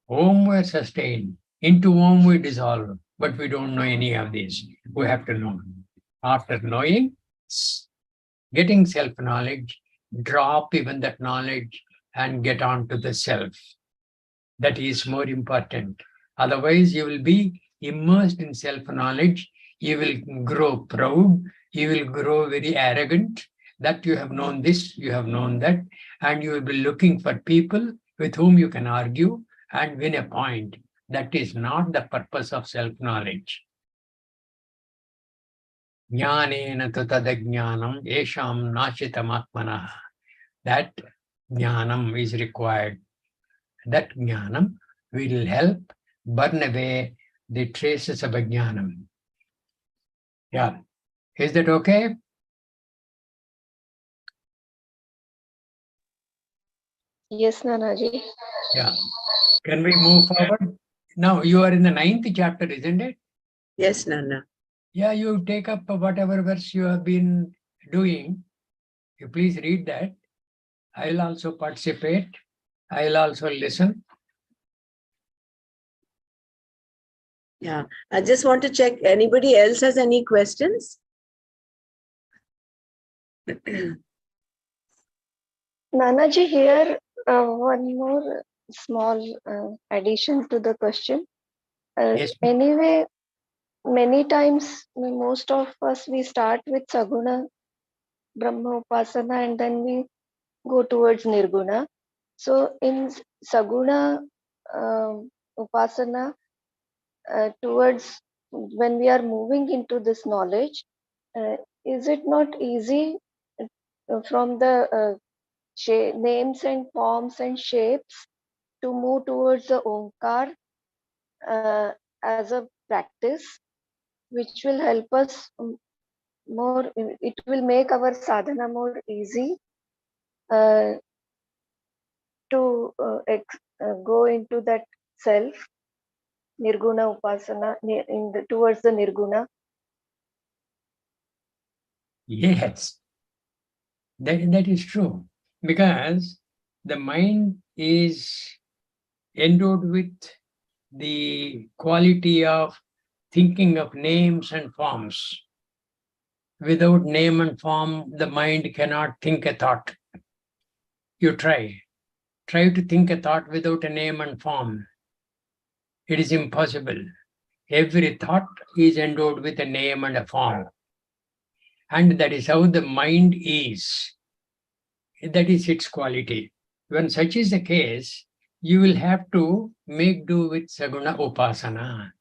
Speaker 2: Om we're sustained. Into Om we dissolve, but we don't know any of this. We have to know. After knowing, getting self-knowledge, drop even that knowledge and get on to the self. That is more important. Otherwise, you will be immersed in self-knowledge. You will grow proud. You will grow very arrogant that you have known this, you have known that, and you will be looking for people with whom you can argue and win a point. That is not the purpose of self-knowledge. Jnanena tu tadajnanam esham nashitam atmanah. That jnanam is required. That jnanam will help burn away the traces of ajnanam. Yeah. Is that okay?
Speaker 5: Yes, Nanaji.
Speaker 2: Yeah. Can we move forward? Now you are in the 9th chapter, isn't it?
Speaker 1: Yes, Nana.
Speaker 2: Yeah, you take up whatever verse you have been doing. You please read that. I'll also participate. I'll also listen.
Speaker 1: Yeah. I just want to check, anybody else has any questions?
Speaker 5: Nanaji, here one more small addition to the question.
Speaker 2: Yes.
Speaker 5: Anyway, many times, most of us, we start with Saguna Brahma Upasana and then we go towards Nirguna. So in Saguna Upasana, towards when we are moving into this knowledge, is it not easy from the names and forms and shapes to move towards the Omkar as a practice, which will help us more, it will make our sadhana more easy uh, to go into that self, Nirguna Upasana, towards the Nirguna.
Speaker 2: Yes, that is true. Because the mind is endowed with the quality of thinking of names and forms. Without name and form, the mind cannot think a thought. You try to think a thought without a name and form. It is impossible. Every thought is endowed with a name and a form. And that is how the mind is. That is its quality. When such is the case, you will have to make do with Saguna Upasana.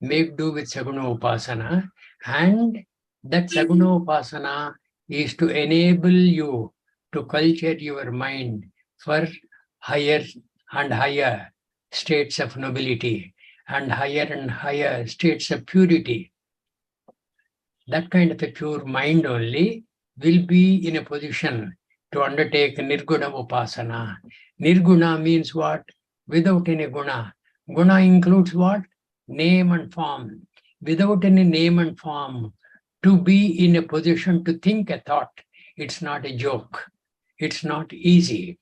Speaker 2: Make do with Saguna Upasana, and that Saguna Upasana is to enable you to culture your mind for higher and higher states of nobility and higher states of purity. That kind of a pure mind only will be in a position to undertake Nirguna Upasana. Nirguna means what? Without any guna. Guna includes what? Name and form. Without any name and form, to be in a position to think a thought, it's not a joke. It's not easy.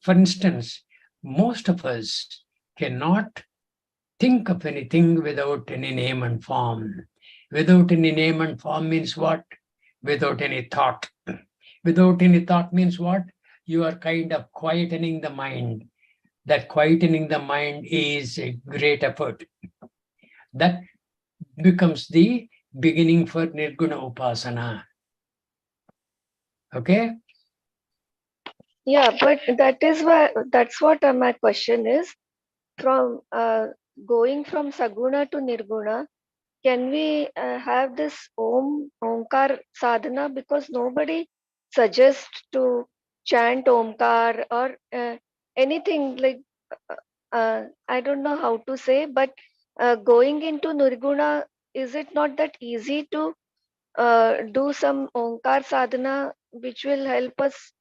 Speaker 2: For instance, most of us cannot think of anything without any name and form. Without any name and form means what? Without any thought. Without any thought means what? You are kind of quietening the mind. That quietening the mind is a great effort. That becomes the beginning for Nirguna Upasana. Okay?
Speaker 5: Yeah, but that's what my question is. From going from Saguna to Nirguna, can we have this Omkar sadhana? Because nobody suggests to chant Omkar or anything like, I don't know how to say, but going into Nirguna, is it not that easy to do some Omkar sadhana, which will help us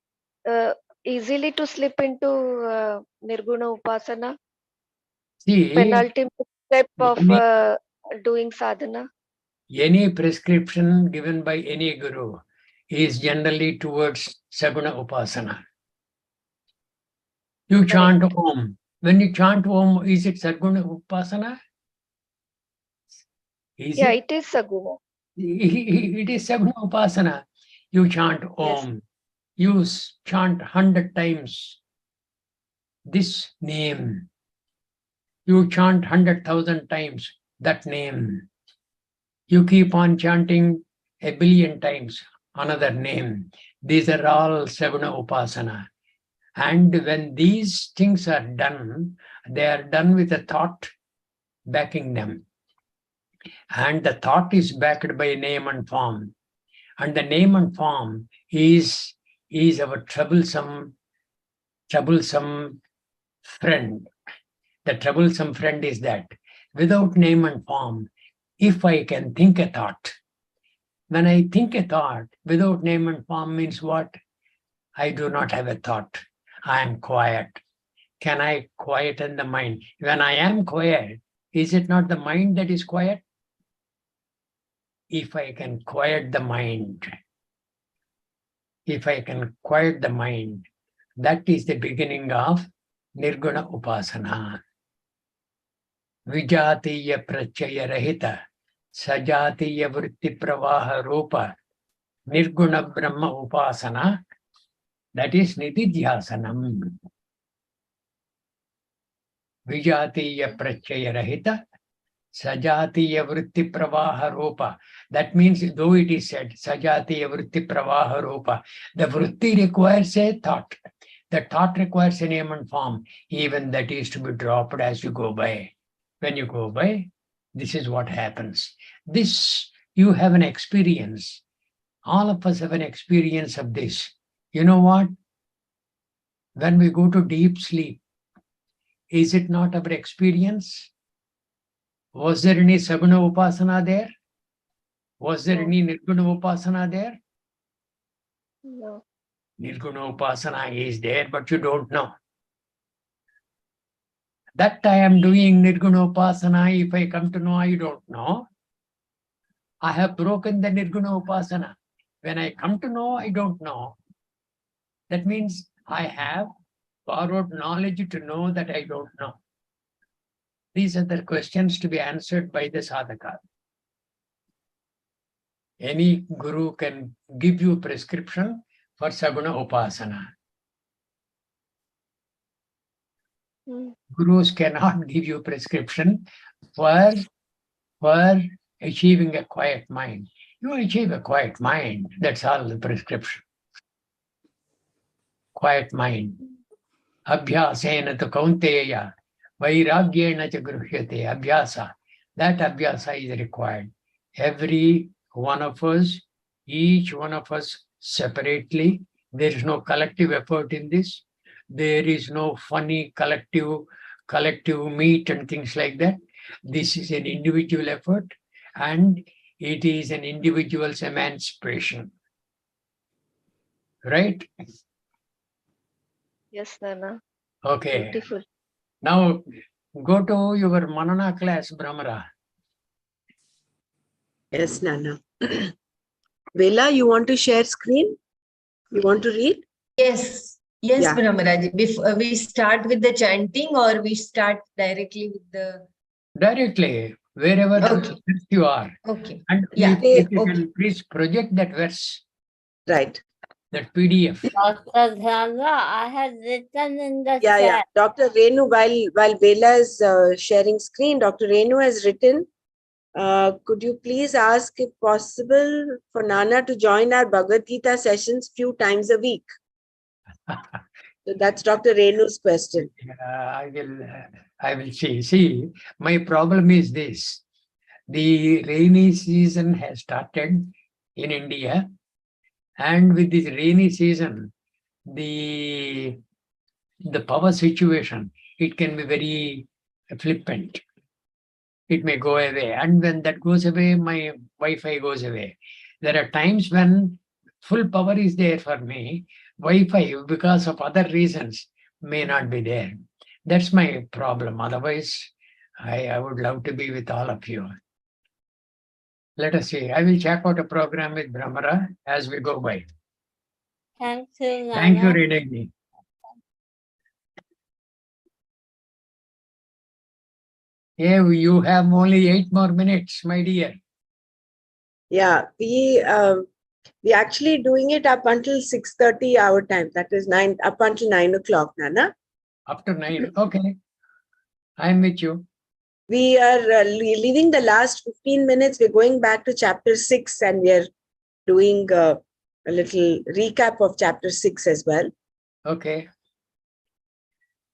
Speaker 5: uh, easily to slip into Nirguna Upasana,
Speaker 2: See,
Speaker 5: penultimate step of
Speaker 2: any,
Speaker 5: doing sadhana?
Speaker 2: any prescription given by any guru is generally towards Saguna Upasana. You chant Om. When you chant Om, is it Saguna Upasana?
Speaker 5: Yeah, it is Saguna.
Speaker 2: It is Saguna Upasana. You chant Om.
Speaker 5: Yes.
Speaker 2: You chant 100 times this name. You chant 100,000 times that name. You keep on chanting 1,000,000,000 times another name. These are all Saguna Upasana. And when these things are done, they are done with a thought backing them. And the thought is backed by name and form. And the name and form is our troublesome friend. The troublesome friend is that without name and form, if I can think a thought, When I think a thought without name and form means what? I do not have a thought. I am quiet. Can I quieten the mind? When I am quiet, is it not the mind that is quiet? If I can quiet the mind, that is the beginning of Nirguna Upasana. Vijatiya Prachaya Rahita, Sajatiya Vritti Pravaha Rupa, Nirguna Brahma Upasana, that is Nididhyasanam. Vijatiya Prachaya Rahita, Sajatiya Vritti Pravaha Rupa. That means, though it is said, Sajatiya Vritti Pravaha Rupa, the Vritti requires a thought. The thought requires a name and form. Even that is to be dropped as you go by. When you go by, this is what happens. This, you have an experience. All of us have an experience of this. You know what? When we go to deep sleep, is it not our experience? Was there any Saguna Upasana there? Was there any Nirguna Upasana there?
Speaker 5: No.
Speaker 2: Nirguna Upasana is there, but you don't know. That I am doing Nirguna Upasana, if I come to know, I don't know. I have broken the Nirguna Upasana. When I come to know, I don't know. That means I have borrowed knowledge to know that I don't know. These are the questions to be answered by the sadhaka. Any guru can give you a prescription for Saguna Upasana. Gurus cannot give you prescription for achieving a quiet mind. You achieve a quiet mind, that's all the prescription. Quiet mind. Abhyasena tu kaunteya, vairagyena cha gruhyate. Abhyasa. That abhyasa is required. Every one of us, each one of us separately, there is no collective effort in this. There is no funny collective meet and things like that. This is an individual effort, and it is an individual's emancipation. Right?
Speaker 5: Yes, Nana.
Speaker 2: Okay.
Speaker 5: Beautiful.
Speaker 2: Now go to your Manana class, Brahmara.
Speaker 1: Yes, Nana. Vela, you want to share screen? You want to read?
Speaker 3: Yes, yes,
Speaker 1: Yeah.
Speaker 3: Brahmaraji. Before we start with the chanting, or we start directly with the.
Speaker 2: Directly, wherever
Speaker 3: Okay.
Speaker 2: you are.
Speaker 3: Okay.
Speaker 2: And
Speaker 3: Yeah.
Speaker 2: if you
Speaker 3: Okay.
Speaker 2: can please project that verse,
Speaker 1: Right.
Speaker 2: that PDF.
Speaker 6: Dr. Dhana, I have written in the
Speaker 1: Yeah, yeah.
Speaker 6: chat.
Speaker 1: Dr. Renu, while Vela is sharing screen, Dr. Renu has written, could you please ask if possible for Nana to join our Bhagavad Gita sessions few times a week? So that's Dr. Renu's question.
Speaker 2: I will see. See, my problem is this. The rainy season has started in India, and with this rainy season, the power situation, it can be very flippant. It may go away, and when that goes away, my Wi-Fi goes away. There are times when full power is there for me, Wi-Fi, because of other reasons, may not be there. That's my problem. Otherwise, I would love to be with all of you. Let us see. I will check out a program with Brahmara as we go by.
Speaker 6: Thank you, Nana.
Speaker 2: Thank you, Renegi. Yeah, you have only 8 more minutes, my dear.
Speaker 1: Yeah, we actually doing it up until 6:30 our time. That is up until 9 o'clock, Nana.
Speaker 2: Up to 9. Okay. I'm with you.
Speaker 1: We are leaving the last 15 minutes. We're going back to chapter 6 and we are doing a little recap of chapter 6 as well.
Speaker 2: Okay.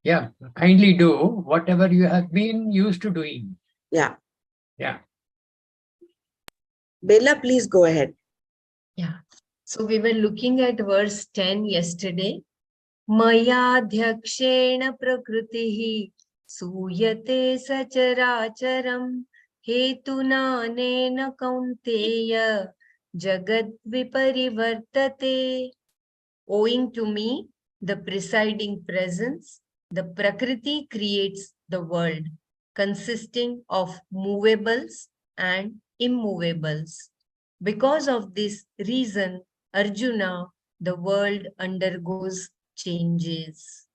Speaker 2: Yeah, kindly do whatever you have been used to doing.
Speaker 1: Yeah.
Speaker 2: Yeah.
Speaker 1: Bella, please go ahead.
Speaker 3: Yeah. So we were looking at verse 10 yesterday. Maya dhakshena prakritihi suyate sacharacharam hetuna nena kaunteya Jagat Viparivartate. Owing to me, the presiding presence, the Prakriti creates the world, consisting of movables and immovables. Because of this reason, Arjuna, the world undergoes changes.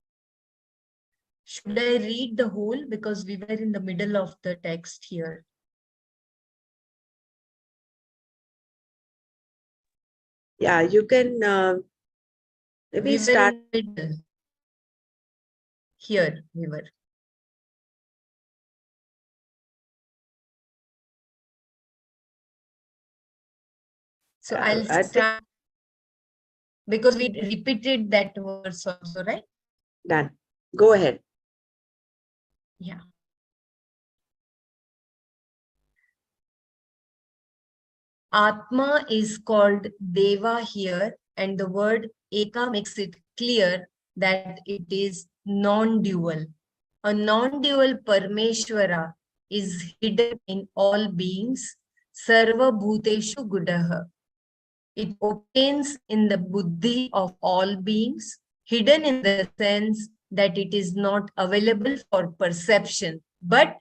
Speaker 3: Should I read the whole? Because we were in the middle of the text here.
Speaker 1: Yeah, you can maybe
Speaker 3: We were
Speaker 1: start.
Speaker 3: in the middle. Here we were. So I'll
Speaker 1: I think
Speaker 3: start because we repeated that verse also, right?
Speaker 1: done. Go ahead.
Speaker 3: Yeah. Atma is called Deva here, and the word Eka makes it clear that it is non-dual. A non-dual Parmeshwara is hidden in all beings, Sarva Bhuteshu Gudaha. It obtains in the buddhi of all beings, hidden in the sense that it is not available for perception, but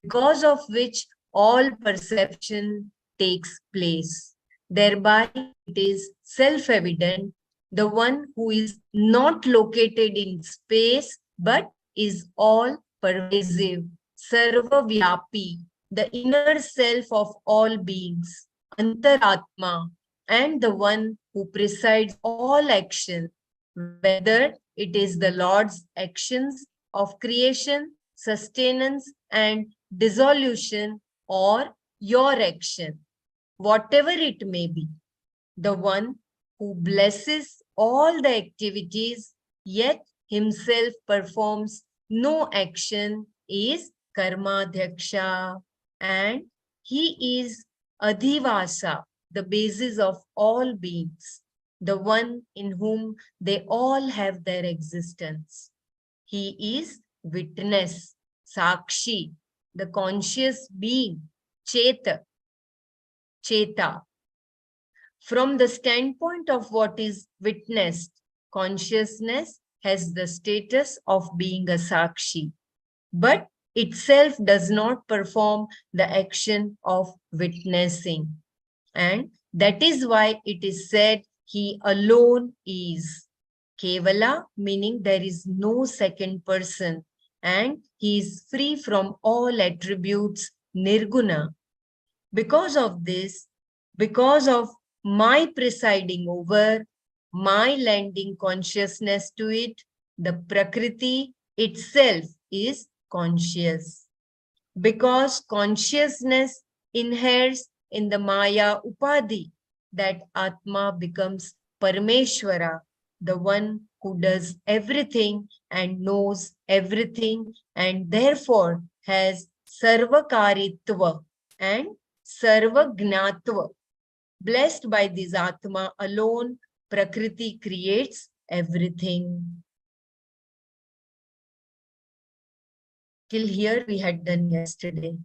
Speaker 3: because of which all perception takes place. Thereby, it is self-evident, the one who is not located in space, but is all pervasive, sarva-vyapi, the inner self of all beings, antaratma, and the one who presides all action, whether it is the Lord's actions of creation, sustenance, and dissolution, or your action, whatever it may be, the one who blesses all the activities, yet himself performs no action, is Karmadhyaksha, and he is Adhivasa, the basis of all beings, the one in whom they all have their existence. He is witness, Sakshi, the conscious being, Cheta. From the standpoint of what is witnessed, consciousness has the status of being a Sakshi, but itself does not perform the action of witnessing. And that is why it is said he alone is. Kevala, meaning there is no second person, and he is free from all attributes, nirguna. Because of this, because of my presiding over, my lending consciousness to it, the Prakriti itself is conscious. Because consciousness inheres in the Maya Upadhi, that Atma becomes Parameshwara, the one who does everything and knows everything, and therefore has Sarvakaritva and Sarvagnatva. Blessed by this Atma alone, Prakriti creates everything. Till here we had done yesterday.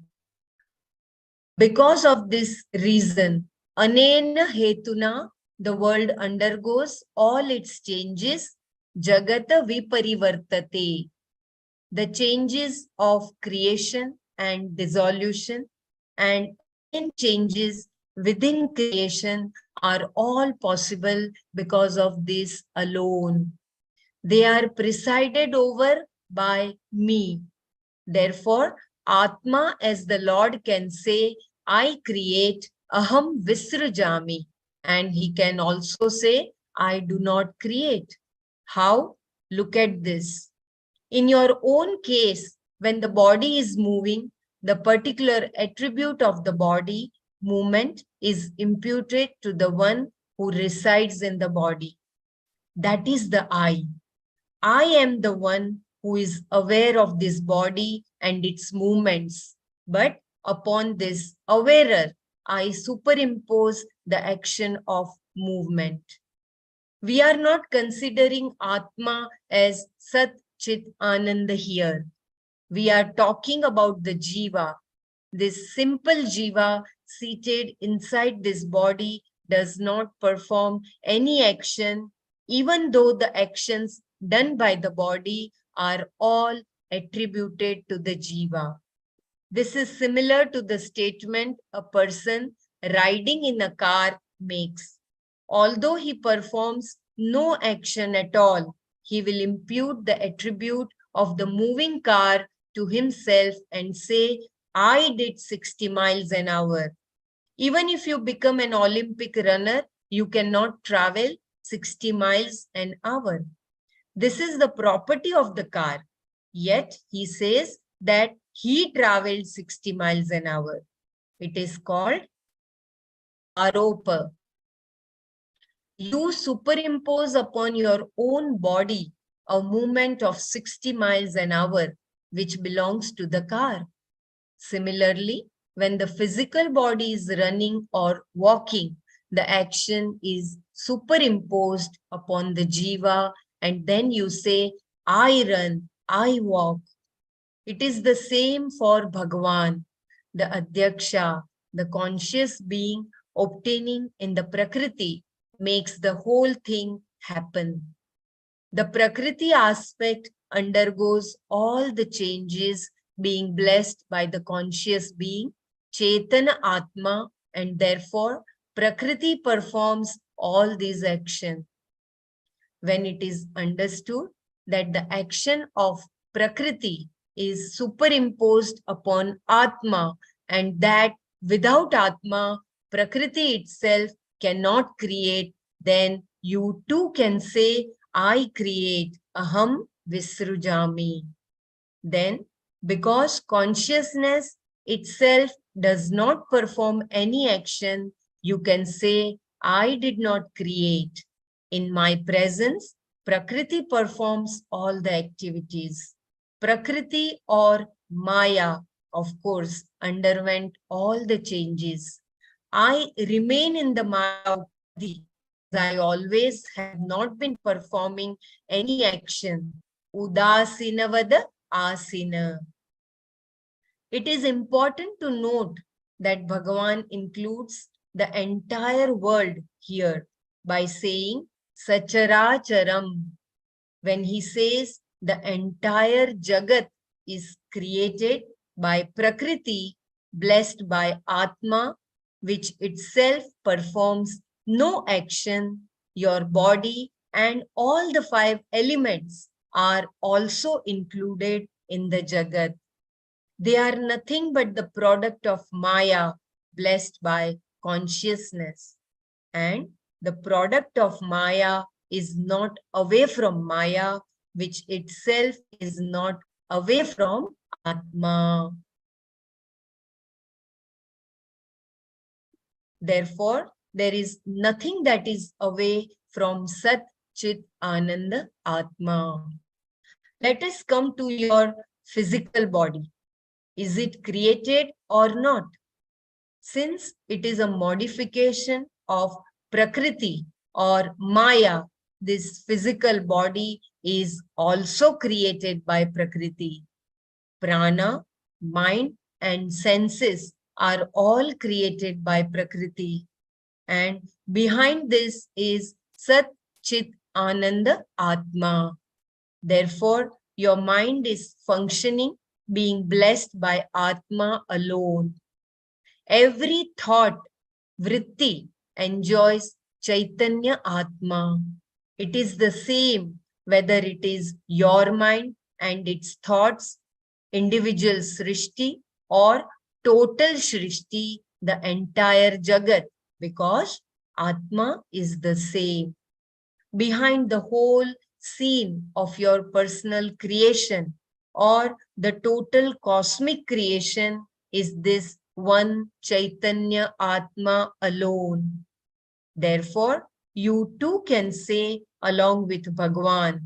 Speaker 3: Because of this reason, Anena Hetuna, the world undergoes all its changes, Jagata Viparivartate, the changes of creation and dissolution, and again changes within creation are all possible because of this alone. They are presided over by me. Therefore, Atma, as the Lord can say, I create, aham visrujami. And he can also say, I do not create. How? Look at this. In your own case, when the body is moving, the particular attribute of the body, movement, is imputed to the one who resides in the body. That is the I. I am the one who is aware of this body and its movements. But upon this awarer, I superimpose the action of movement. We are not considering Atma as Sat Chit Ananda here. We are talking about the Jiva, this simple Jiva seated inside this body does not perform any action, even though the actions done by the body are all attributed to the jiva. This is similar to the statement a person riding in a car makes. Although he performs no action at all, he will impute the attribute of the moving car to himself and say, I did 60 miles an hour. Even if you become an Olympic runner, you cannot travel 60 miles an hour. This is the property of the car. Yet he says that he traveled 60 miles an hour. It is called aropa. You superimpose upon your own body a movement of 60 miles an hour, which belongs to the car. Similarly, when the physical body is running or walking, the action is superimposed upon the jiva, and then you say, I run, I walk. It is the same for Bhagavan, the Adhyaksha, the conscious being obtaining in the Prakriti makes the whole thing happen. The Prakriti aspect undergoes all the changes being blessed by the conscious being, Chaitana Atma, and therefore Prakriti performs all these actions. When it is understood that the action of Prakriti is superimposed upon Atma and that without Atma, Prakriti itself cannot create, then you too can say, I create, aham visrujami. Then, because consciousness itself does not perform any action, you can say, I did not create. In my presence, Prakriti performs all the activities. Prakriti or Maya, of course, underwent all the changes. I remain in the Maya Upadhi as I always have not been performing any action. Udasinavada asina. It is important to note that Bhagavan includes the entire world here by saying Sacharacharam. When he says the entire Jagat is created by Prakriti, blessed by Atma, which itself performs no action, your body and all the 5 elements are also included in the Jagat. They are nothing but the product of Maya, blessed by consciousness. And the product of Maya is not away from Maya, which itself is not away from Atma. Therefore, there is nothing that is away from Sat Chit Ananda Atma. Let us come to your physical body. Is it created or not? Since it is a modification of Prakriti or Maya, this physical body is also created by Prakriti. Prana, mind, and senses are all created by Prakriti. And behind this is Sat Chit Ananda Atma. Therefore, your mind is functioning, being blessed by Atma alone. Every thought, vritti, enjoys Chaitanya Atma. It is the same whether it is your mind and its thoughts, individual srishti, or total srishti, the entire Jagat, because Atma is the same. Behind the whole scene of your personal creation or the total cosmic creation is this one Chaitanya Atma alone. Therefore, you too can say along with Bhagavan,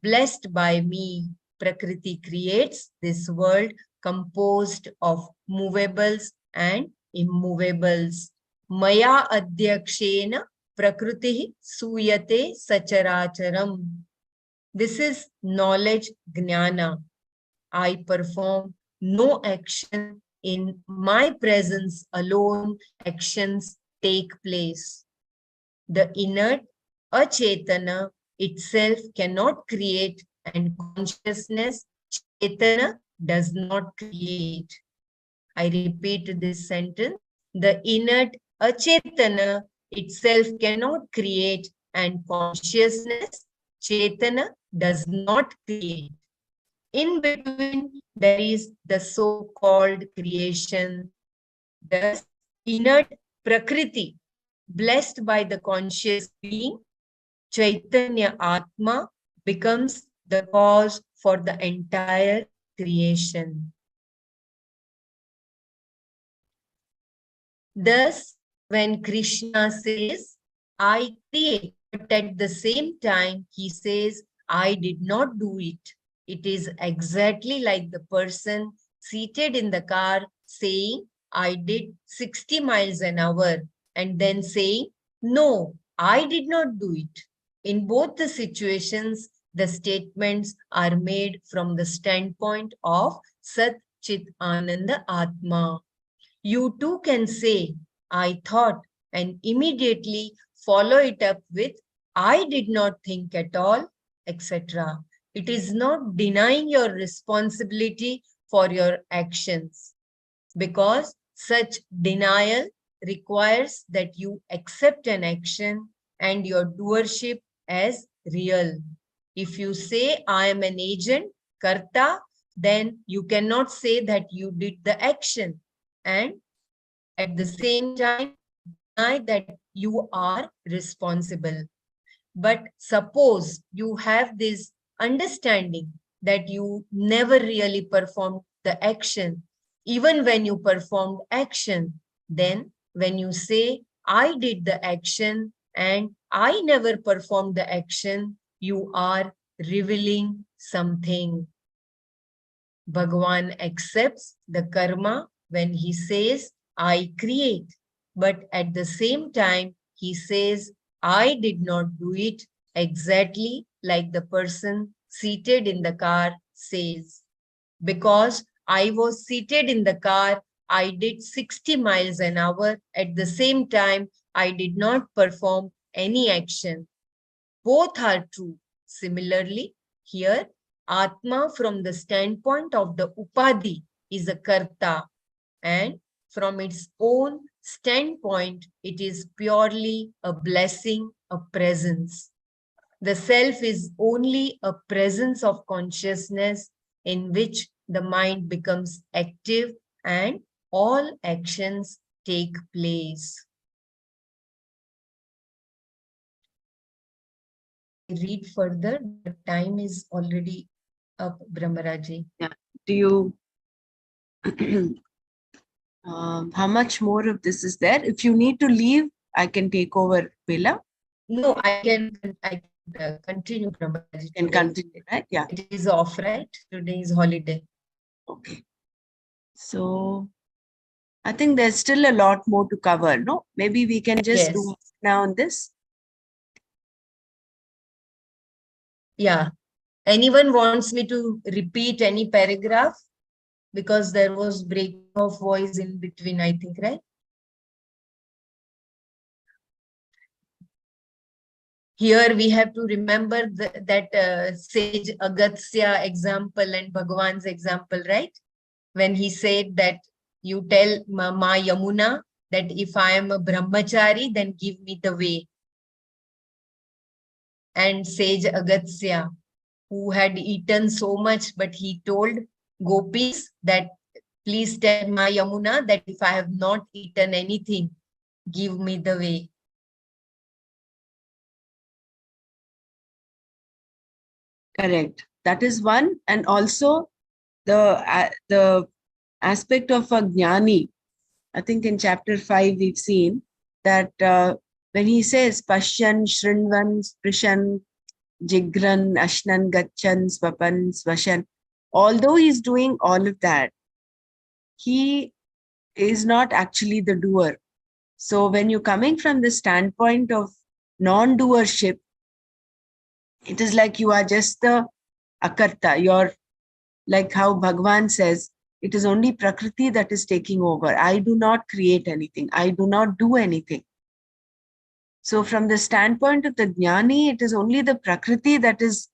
Speaker 3: blessed by me, Prakriti creates this world composed of movables and immovables. Maya adhyakshena Prakriti suyate sacharacharam. This is knowledge jnana. I perform no action. In my presence alone, actions take place. The inert achetana itself cannot create, and consciousness chetana does not create. I repeat this sentence. The inert achetana itself cannot create, and consciousness chetana does not create. In between, there is the so-called creation. Thus, inert Prakriti, blessed by the conscious being, Chaitanya Atma, becomes the cause for the entire creation. Thus, when Krishna says, I create, but at the same time, he says, I did not do it. It is exactly like the person seated in the car saying, I did 60 miles an hour, and then saying, no, I did not do it. In both the situations, the statements are made from the standpoint of Sat Chit Ananda Atma. You too can say, I thought, and immediately follow it up with, I did not think at all, etc. It is not denying your responsibility for your actions, because such denial requires that you accept an action and your doership as real. If you say, I am an agent, karta, then you cannot say that you did the action, and at the same time deny that you are responsible. But suppose you have this understanding that you never really performed the action. Even when you performed action, then when you say, I did the action and I never performed the action, you are revealing something. Bhagavan accepts the karma when he says, I create. But at the same time, he says, I did not do it, exactly like the person seated in the car says. Because I was seated in the car, I did 60 miles an hour. At the same time, I did not perform any action. Both are true. Similarly, here, Atma from the standpoint of the Upadhi is a Karta, and from its own standpoint, it is purely a blessing, a presence. The self is only a presence of consciousness in which the mind becomes active and all actions take place. Read further, the time is already up, Brahmaraji.
Speaker 1: Yeah. Do you, how much more of this is there? If you need to leave, I can take over, Bela.
Speaker 3: No, I can continue, Brahmaraji.
Speaker 1: Can continue, right? Yeah.
Speaker 3: It is off, right? Today is holiday.
Speaker 1: Okay. So I think there's still a lot more to cover, no? Maybe we can just do now on this.
Speaker 3: Yeah. Anyone wants me to repeat any paragraph? Because there was breaking of voice in between, I think, right? Here we have to remember that sage Agatsya example and Bhagavan's example, right? When he said that you tell Ma Yamuna that if I am a brahmachari, then give me the way. And sage Agatsya, who had eaten so much, but he told gopis that please tell Ma Yamuna that if I have not eaten anything, give me the way.
Speaker 1: Correct. That is one. And also the aspect of a jnani. I think in chapter 5, we've seen that when he says Pashyan, Shrinvan, Sprishan, Jigran, Ashnan, Gachan, Swapan, Swashan, although he's doing all of that, he is not actually the doer. So when you're coming from the standpoint of non-doership, it is like you are just the akarta. You're like how Bhagavan says, it is only Prakriti that is taking over. I do not create anything. I do not do anything. So from the standpoint of the jnani, it is only the prakriti that is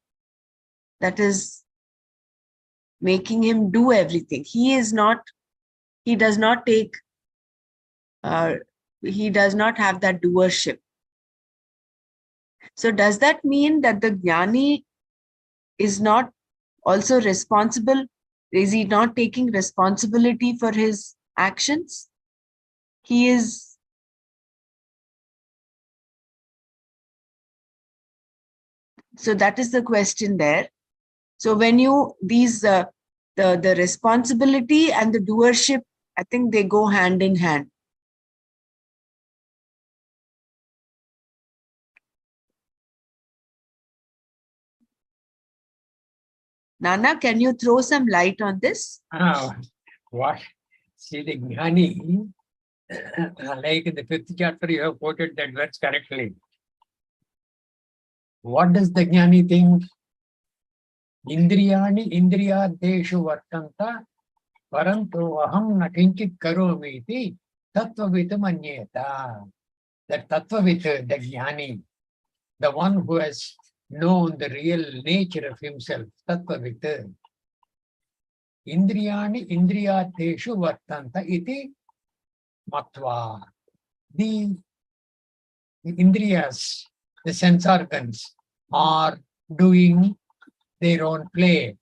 Speaker 1: making him do everything. He does not take, he does not have that doership. So does that mean that the jnani is not also responsible? Is he not taking responsibility for his actions? He is. So that is the question there. So when you, the responsibility and the doership, I think they go hand in hand. Nanna, can you throw some light on this?
Speaker 2: What? See, the Jnani, like in the 5th chapter, you have quoted that verse correctly. What does the Jnani think? Indriyani indriyadeshu vartanta parantu aham na kinchit karomi iti tattvavit manyeta. That tattvavit, the Jnani, the one who has known the real nature of himself, tattvavit. Indriyani indriyadeshu vartanta iti matva. The indriyas, the sense organs, are doing their own play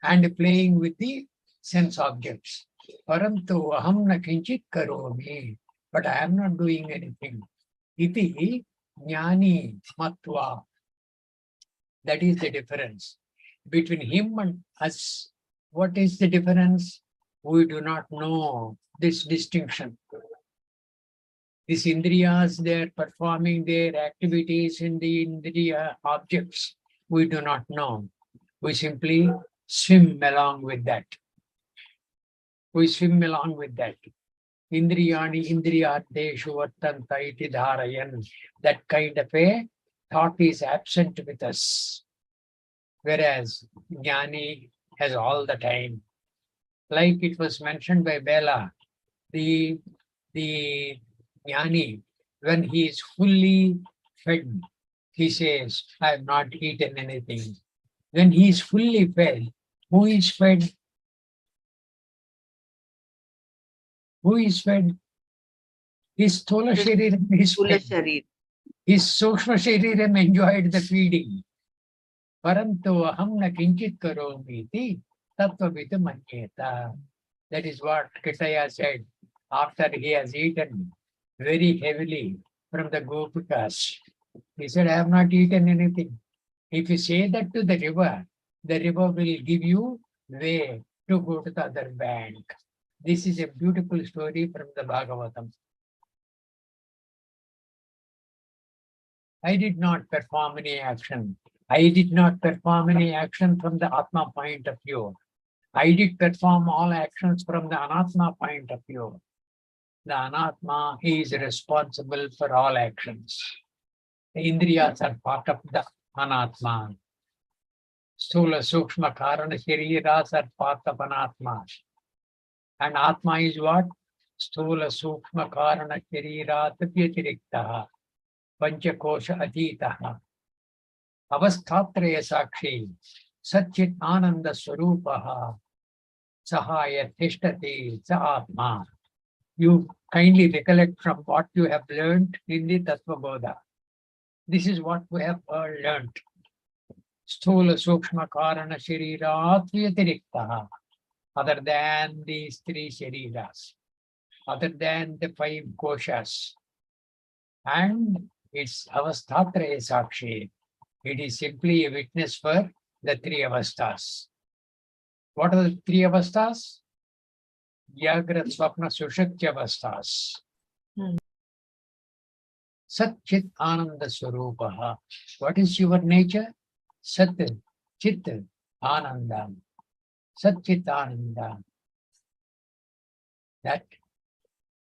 Speaker 2: and playing with the sense objects. Parantu aham na kinchit karomi, but I am not doing anything. Iti jnani matva. That is the difference between him and us. What is the difference? We do not know this distinction. These indriyas, they are performing their activities in the indriya objects. We do not know. We simply swim along with that. We swim along with that. Indriyani indriyadeshu vartanta iti dharayan. That kind of a thought is absent with us. Whereas Jnani has all the time. Like it was mentioned by Bela, the Jnani, when he is fully fed, he says, I have not eaten anything. When he is fully fed, who is fed? Who is fed? His Sthola Shariram is fed. His Sukshma Shariram enjoyed the feeding. Parantu aham na kinchit karomi iti tattvavit manyeta. That is what Kitaya said after he has eaten very heavily from the Gopikas. He said, I have not eaten anything. If you say that to the river will give you way to go to the other bank. This is a beautiful story from the Bhagavatam. I did not perform any action. I did not perform any action from the Atma point of view. I did perform all actions from the Anatma point of view. The Anatma is responsible for all actions. The Indriyas are part of the Anatma. Stula, Sukshma, Karana, Shariras are part of Anatma. And Atma is what? Stula, Sukshma, Karana, Sharirat, Vyatiriktaha, Panchakosha, Atitaha. Avasthatraya Sakshi, Satchit Ananda Swarupaha, Sahaya Tishtati, Sa Atma. You kindly recollect from what you have learned in the Tattva Bodha. This is what we have learned. Stula Sukshma Karana Sharirat Vyatiriktaha. Other than these 3 Shariras, other than the 5 Koshas. And it's Avasthatraya Sakshi. It is simply a witness for the 3 avasthas. What are the 3 avasthas? Jagrat, Swapna, Sushakti avasthas. Sat Chit Ananda Swarupaha. What is your nature? Sat Chit Ananda. Sat Chit Ananda. That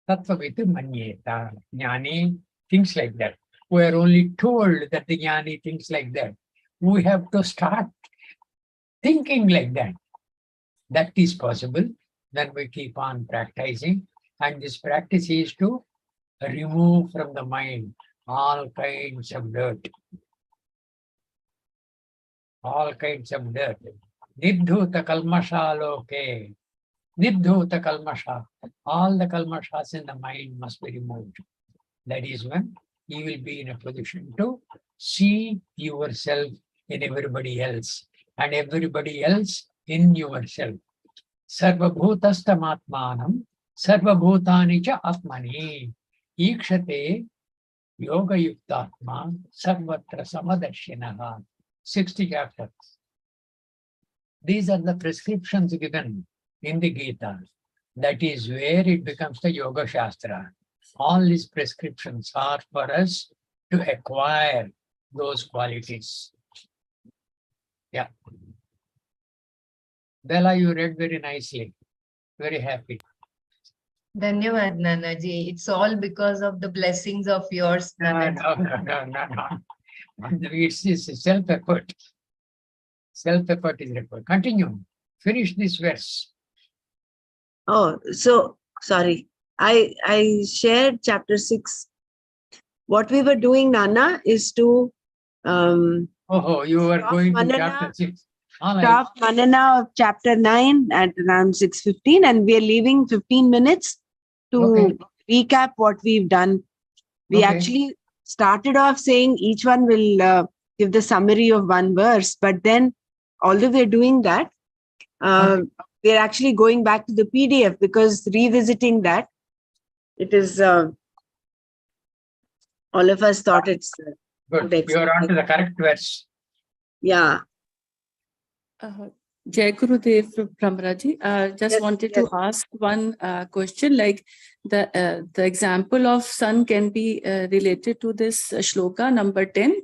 Speaker 2: Tattvavit Manyeta. Jnani thinks like that. We are only told that the Jnani thinks like that. We have to start thinking like that. That is possible when we keep on practicing. And this practice is to remove from the mind all kinds of dirt. All kinds of dirt. Niddhuta kalmasha loke. Niddhuta kalmasha. All the kalmashas in the mind must be removed. That is when you will be in a position to see yourself in everybody else and everybody else in yourself. Sarvabhutastamatmanam sarvabhutani cha atmani ikshate yoga yuktatma sarvatra samadarshinaha. 60 chapters. These are the prescriptions given in the Gita. That is where it becomes the Yoga Shastra. All these prescriptions are for us to acquire those qualities. Yeah. Bella, you read very nicely. Very happy.
Speaker 3: Dhanyavad, Nanaji. It's all because of the blessings of yours,
Speaker 2: No.
Speaker 3: Nanaji.
Speaker 2: It's self-effort. Self-effort is required. Continue. Finish this verse.
Speaker 1: Oh, so sorry. I shared chapter 6. What we were doing, Nana, is to
Speaker 2: Oh, you were
Speaker 1: Stop
Speaker 2: going to
Speaker 1: Manana.
Speaker 2: chapter 6. All right.
Speaker 1: stop Manana of chapter 9 at around 6:15, and we are leaving 15 minutes to
Speaker 2: Okay.
Speaker 1: recap what we've done. We
Speaker 2: Okay.
Speaker 1: actually started off saying each one will give the summary of one verse, but then although we're doing that, we're actually going back to the PDF because revisiting that, it is all of us thought it's
Speaker 2: Good. You are on to the correct verse.
Speaker 1: yeah.
Speaker 4: Jai Gurudev Brahmaraji, just
Speaker 1: Yes,
Speaker 4: wanted
Speaker 1: yes.
Speaker 4: to ask one question, like the example of sun can be related to this shloka number 10.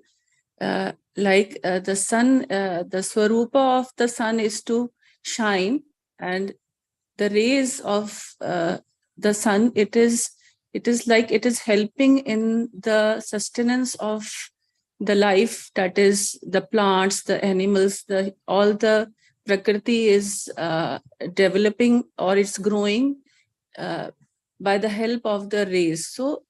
Speaker 4: Like the sun, the swarupa of the sun is to shine, and the rays of the sun, it is like it is helping in the sustenance of the life, that is the plants, the animals, all the Prakriti is developing or it's growing by the help of the rays. So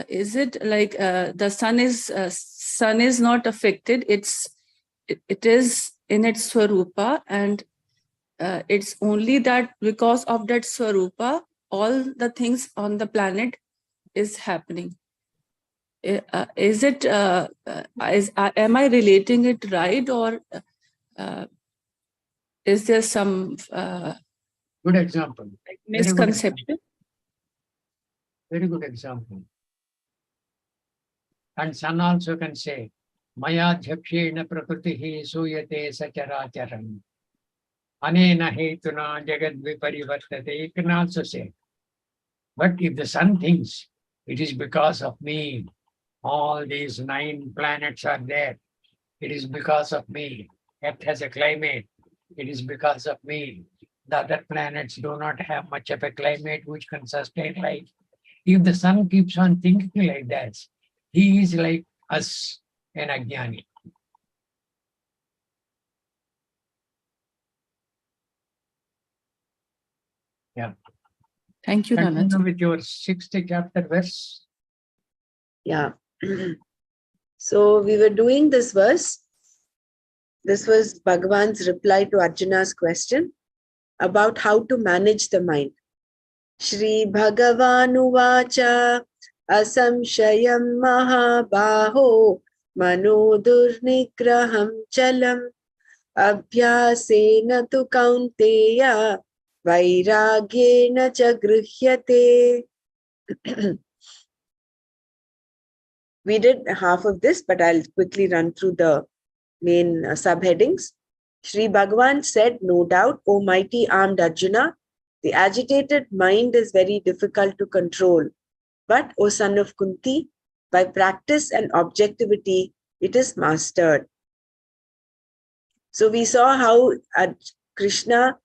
Speaker 4: is it like the sun is not affected, it is in its swarupa, and it's only that because of that swarupa all the things on the planet is happening. Is it am I relating it right, or is there some
Speaker 2: Good example.
Speaker 4: misconception?
Speaker 2: Very good example. And sun also can say, Maya dhyakshena prakritihi suyate sacharacharam. Anena hetuna jagad viparivartate. It can also say. But if the sun thinks it is because of me, all these 9 planets are there, it is because of me. Earth has a climate, it is because of me. The other planets do not have much of a climate which can sustain life. If the sun keeps on thinking like that, he is like us, an ajnani. Yeah.
Speaker 4: Thank you, Nana.
Speaker 2: Continue with your 60 chapter verse.
Speaker 1: Yeah. So we were doing this verse. This was Bhagavan's reply to Arjuna's question about how to manage the mind. Shri Bhagavanu Vacha Asamshayam Mahabaho Manodurnigraham Chalam Abhyasena tu Kaunteya Vairagyena cha Grihyate. We did half of this, but I'll quickly run through the main subheadings. Shri Bhagavan said, no doubt, O mighty armed Arjuna, the agitated mind is very difficult to control. But, O son of Kunti, by practice and objectivity, it is mastered. So we saw how Krishna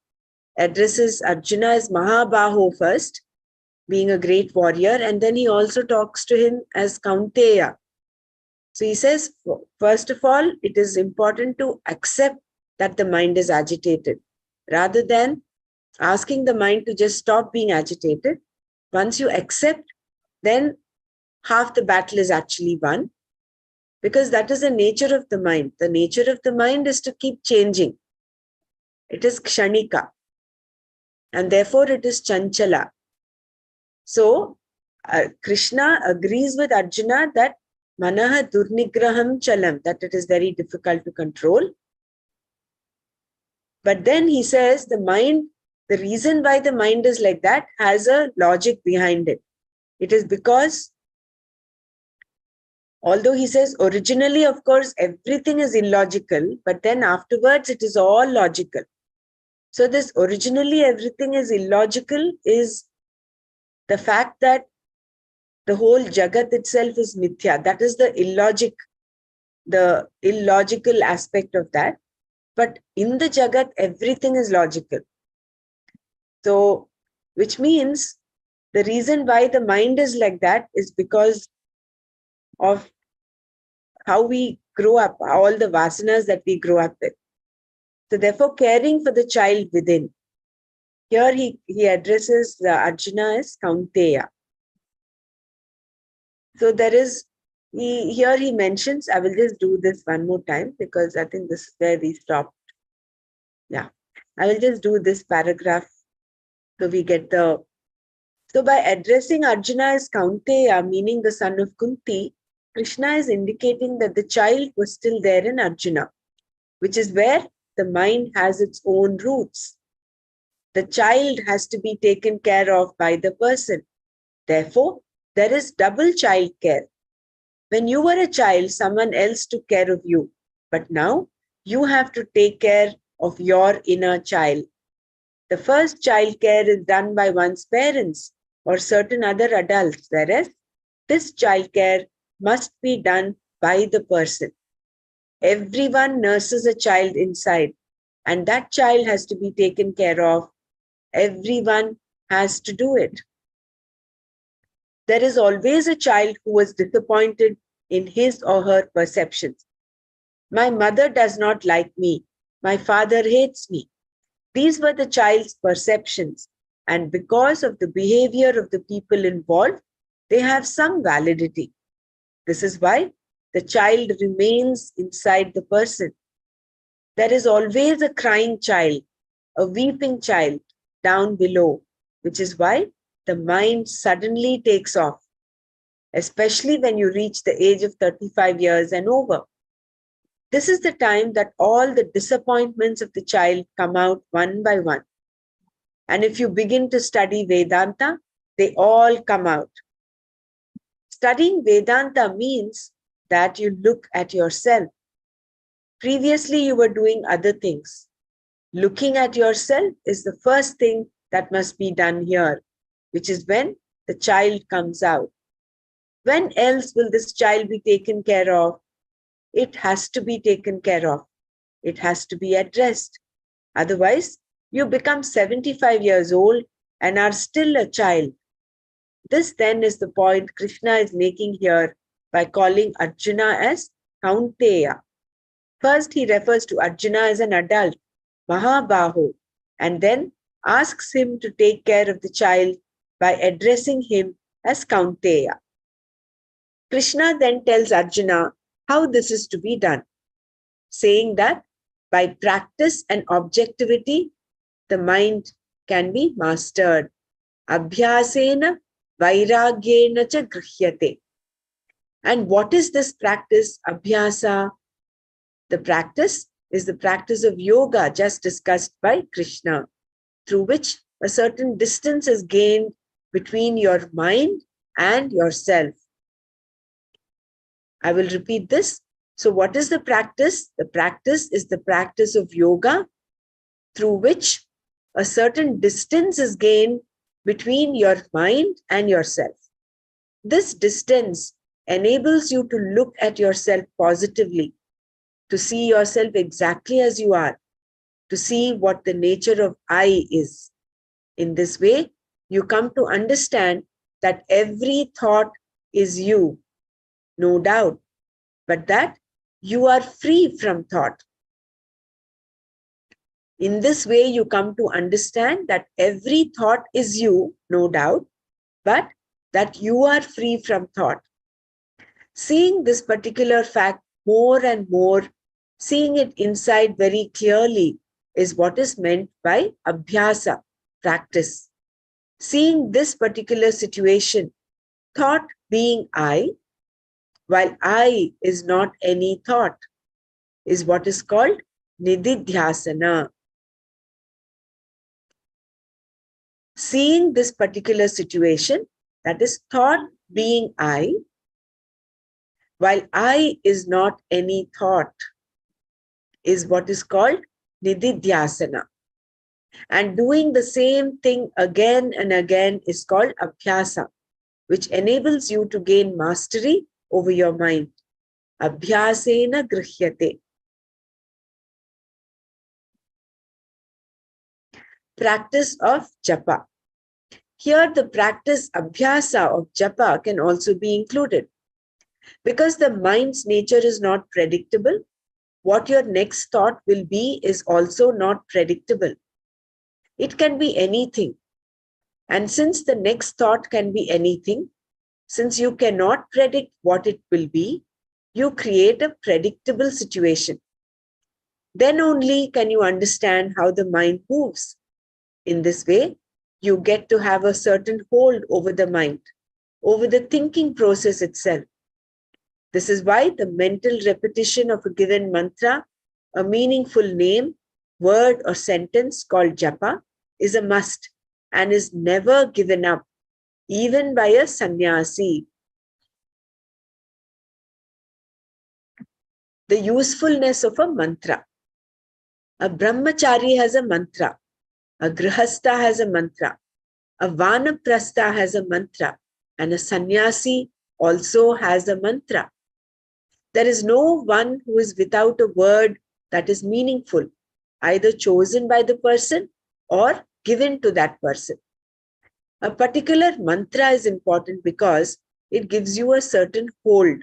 Speaker 1: addresses Arjuna as Mahabaho first, being a great warrior, and then he also talks to him as Kaunteya. So he says, first of all, it is important to accept that the mind is agitated, rather than asking the mind to just stop being agitated. Once you accept, then half the battle is actually won, because that is the nature of the mind. The nature of the mind is to keep changing. It is kshanika, and therefore it is chanchala. So Krishna agrees with Arjuna that manaha durnigraham chalam, that it is very difficult to control. But then he says the mind, the reason why the mind is like that has a logic behind it. It is because, although he says originally, of course, everything is illogical, but then afterwards it is all logical. So this originally everything is illogical is the fact that the whole Jagat itself is mithya. That is the illogical aspect of that. But in the Jagat, everything is logical. So, which means the reason why the mind is like that is because of how we grow up, all the vasanas that we grow up with. So therefore, caring for the child within. Here he addresses Arjuna as Kaunteya. So there is, here he mentions, I will just do this one more time because I think this is where we stopped. Yeah, I will just do this paragraph so we get the. So by addressing Arjuna as Kaunteya, meaning the son of Kunti, Krishna is indicating that the child was still there in Arjuna, which is where the mind has its own roots. The child has to be taken care of by the person. Therefore, there is double child care. When you were a child, someone else took care of you. But now, you have to take care of your inner child. The first child care is done by one's parents or certain other adults, whereas this child care must be done by the person. Everyone nurses a child inside, and that child has to be taken care of. Everyone has to do it. There is always a child who was disappointed in his or her perceptions. My mother does not like me. My father hates me. These were the child's perceptions, and because of the behavior of the people involved, they have some validity. This is why the child remains inside the person. There is always a crying child, a weeping child down below, which is why the mind suddenly takes off, especially when you reach the age of 35 years and over. This is the time that all the disappointments of the child come out one by one. And if you begin to study Vedanta, they all come out. Studying Vedanta means that you look at yourself. Previously, you were doing other things. Looking at yourself is the first thing that must be done here, which is when the child comes out. When else will this child be taken care of? It has to be taken care of. It has to be addressed. Otherwise, you become 75 years old and are still a child. This then is the point Krishna is making here by calling Arjuna as Kaunteya. First, he refers to Arjuna as an adult, Mahabaho, and then asks him to take care of the child by addressing him as Kaunteya. Krishna then tells Arjuna how this is to be done, saying that by practice and objectivity, the mind can be mastered. Abhyasena vairagyena cha grihyate. And what is this practice, abhyasa? The practice is the practice of yoga just discussed by Krishna, through which a certain distance is gained between your mind and yourself. I will repeat this. So what is the practice? The practice is the practice of yoga through which a certain distance is gained between your mind and yourself. This distance enables you to look at yourself positively, to see yourself exactly as you are, to see what the nature of I is. In this way, you come to understand that every thought is you, no doubt, but that you are free from thought. In this way, you come to understand that every thought is you, no doubt, but that you are free from thought. Seeing this particular fact more and more, seeing it inside very clearly, is what is meant by abhyasa, practice. Seeing this particular situation, thought being I, while I is not any thought, is what is called nididhyasana. Seeing this particular situation, that is thought being I, while I is not any thought, is what is called nididhyasana. And doing the same thing again and again is called abhyasa, which enables you to gain mastery over your mind. Abhyasena grihyate. Practice of japa. Here the practice abhyasa of japa can also be included. Because the mind's nature is not predictable, what your next thought will be is also not predictable. It can be anything. And since the next thought can be anything, since you cannot predict what it will be, you create a predictable situation. Then only can you understand how the mind moves. In this way, you get to have a certain hold over the mind, over the thinking process itself. This is why the mental repetition of a given mantra, a meaningful name, word or sentence called japa, is a must and is never given up, even by a sannyasi. The usefulness of a mantra. A brahmachari has a mantra, a grihastha has a mantra, a vanaprastha has a mantra, and a sannyasi also has a mantra. There is no one who is without a word that is meaningful, either chosen by the person or given to that person. A particular mantra is important because it gives you a certain hold.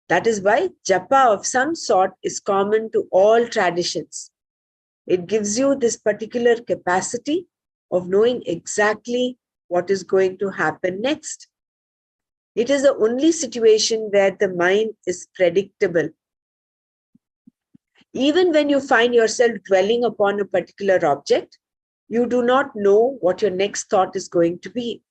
Speaker 1: That is why japa of some sort is common to all traditions. It gives you this particular capacity of knowing exactly what is going to happen next. It is the only situation where the mind is predictable. Even when you find yourself dwelling upon a particular object, you do not know what your next thought is going to be.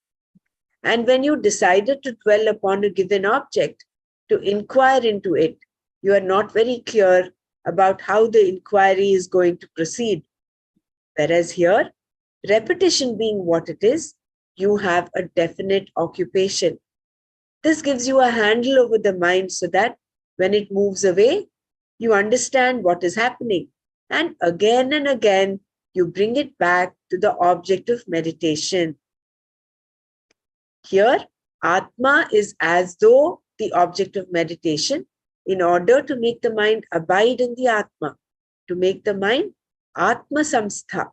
Speaker 1: And when you decided to dwell upon a given object, to inquire into it, you are not very clear about how the inquiry is going to proceed. Whereas here, repetition being what it is, you have a definite occupation. This gives you a handle over the mind so that when it moves away, you understand what is happening. And again, you bring it back to the object of meditation. Here, Atma is as though the object of meditation in order to make the mind abide in the Atma, to make the mind Atma Samstha.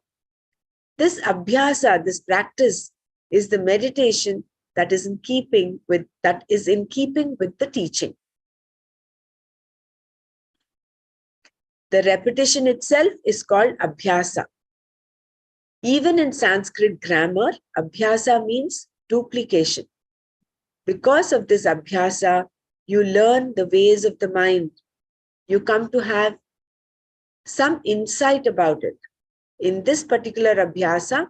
Speaker 1: This abhyasa, this practice, is the meditation that is in keeping with the teaching. The repetition itself is called abhyasa. Even in Sanskrit grammar, abhyasa means duplication. Because of this abhyasa, you learn the ways of the mind. You come to have some insight about it. In this particular abhyasa,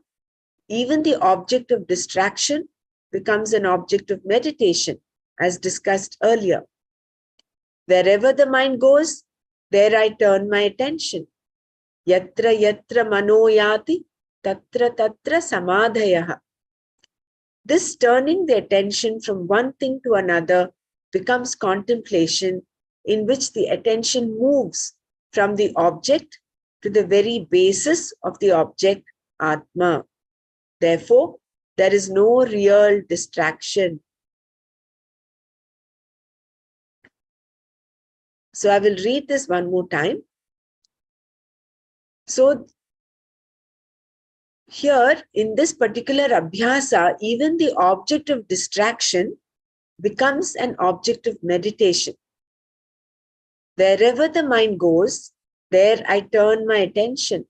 Speaker 1: even the object of distraction becomes an object of meditation, as discussed earlier. Wherever the mind goes, there I turn my attention. Yatra yatra manoyati, tatra tatra samadhayaha. This turning the attention from one thing to another becomes contemplation, in which the attention moves from the object to the very basis of the object, Atma. Therefore, there is no real distraction. So I will read this one more time. So here in this particular abhyasa, even the object of distraction becomes an object of meditation. Wherever the mind goes, there I turn my attention.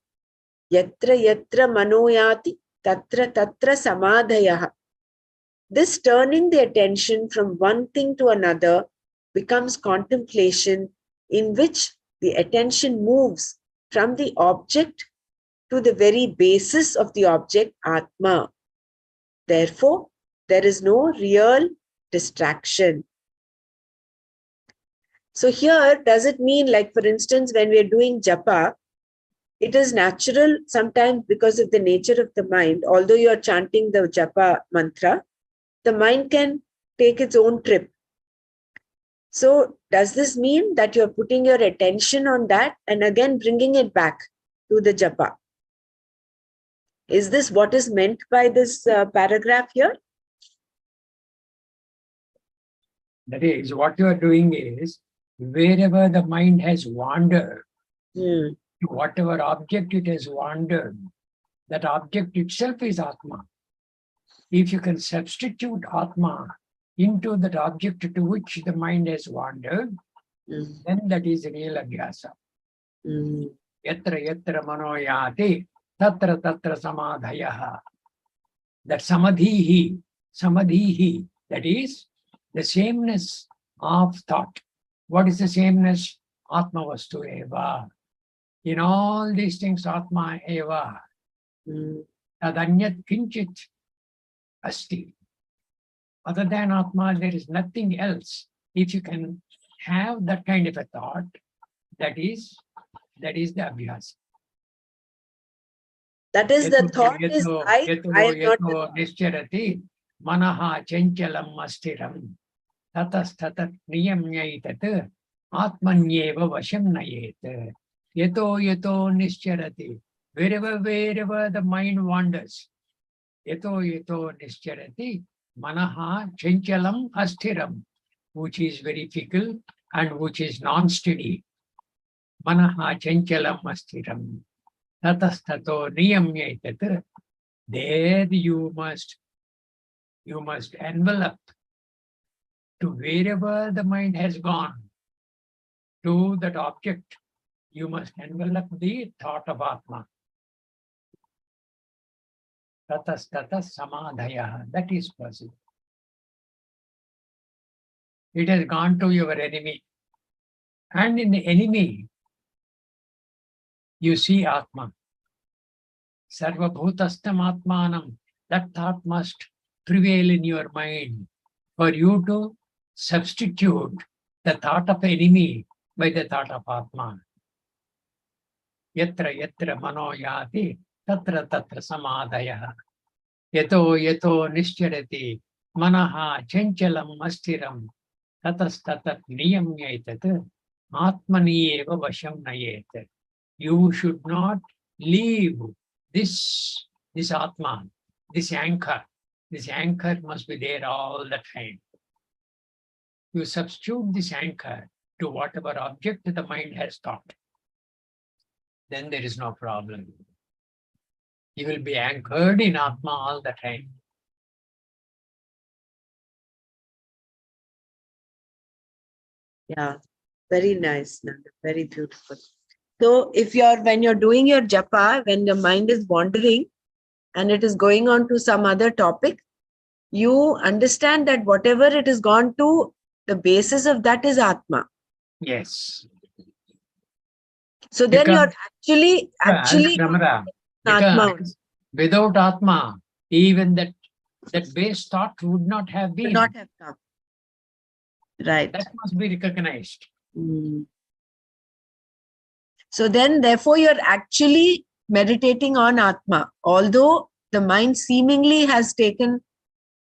Speaker 1: Yatra yatra manoyati, tatra tatra samadhayaha. This turning the attention from one thing to another becomes contemplation in which the attention moves from the object to the very basis of the object, Atma. Therefore, there is no real distraction. So here, does it mean, like for instance, when we are doing japa, it is natural sometimes because of the nature of the mind, although you are chanting the japa mantra, the mind can take its own trip. So does this mean that you're putting your attention on that and again bringing it back to the japa? Is this what is meant by this paragraph here?
Speaker 2: That is, what you are doing is, wherever the mind has wandered, to whatever object it has wandered, that object itself is Atma. If you can substitute Atma into that object to which the mind has wandered, then that is real abhyasa. Yatra yatra manoyati tatra tatra samadhayaha. That samadhihi, that is the sameness of thought. What is the sameness? Atma vastu eva. In all these things, Atma eva. Tadanyat kinchit asti. Other than Atma, there is nothing else. If you can have that kind of a thought, that is the abhyasa.
Speaker 1: That is the thought is I am not the thought.
Speaker 2: Nischarati manaha chanchalam astiram tatas tatat niyamyaitat atmanyeva vasham nayet. Yeto nischarati. Wherever the mind wanders, yeto nischarati manaha chanchalam astiram, which is very fickle and which is non-steady. Manaha chanchalam astiram. Tatastato niyamyaitat. There you must envelop to wherever the mind has gone, to that object. You must envelop the thought of Atma. Tatastata samadhaya. That is possible. It has gone to your enemy. And in the enemy, you see Atma. Sarva bhutastam atmanam. That thought must prevail in your mind for you to substitute the thought of enemy by the thought of Atma. Yatra yatra mano yati tatra tatra samadhaya. Yeto nischarati manaha chanchalam astiram tatastatat niyamyaitat atmani eva vasham nayet. You should not leave this Atma, this anchor. This anchor must be there all the time. You substitute this anchor to whatever object the mind has thought. Then there is no problem. You will be anchored in Atma all the time.
Speaker 1: Yeah, very nice, Nana. Very beautiful. So when you're doing your japa, when your mind is wandering and it is going on to some other topic, you understand that whatever it has gone to, the basis of that is Atma.
Speaker 2: Yes.
Speaker 1: So then you're actually
Speaker 2: Ramara,
Speaker 1: Atma.
Speaker 2: Without Atma, even that base thought would not have been.
Speaker 1: Would not have come. Right.
Speaker 2: That must be recognized.
Speaker 1: So then, therefore, you're actually meditating on Atma, although the mind seemingly has taken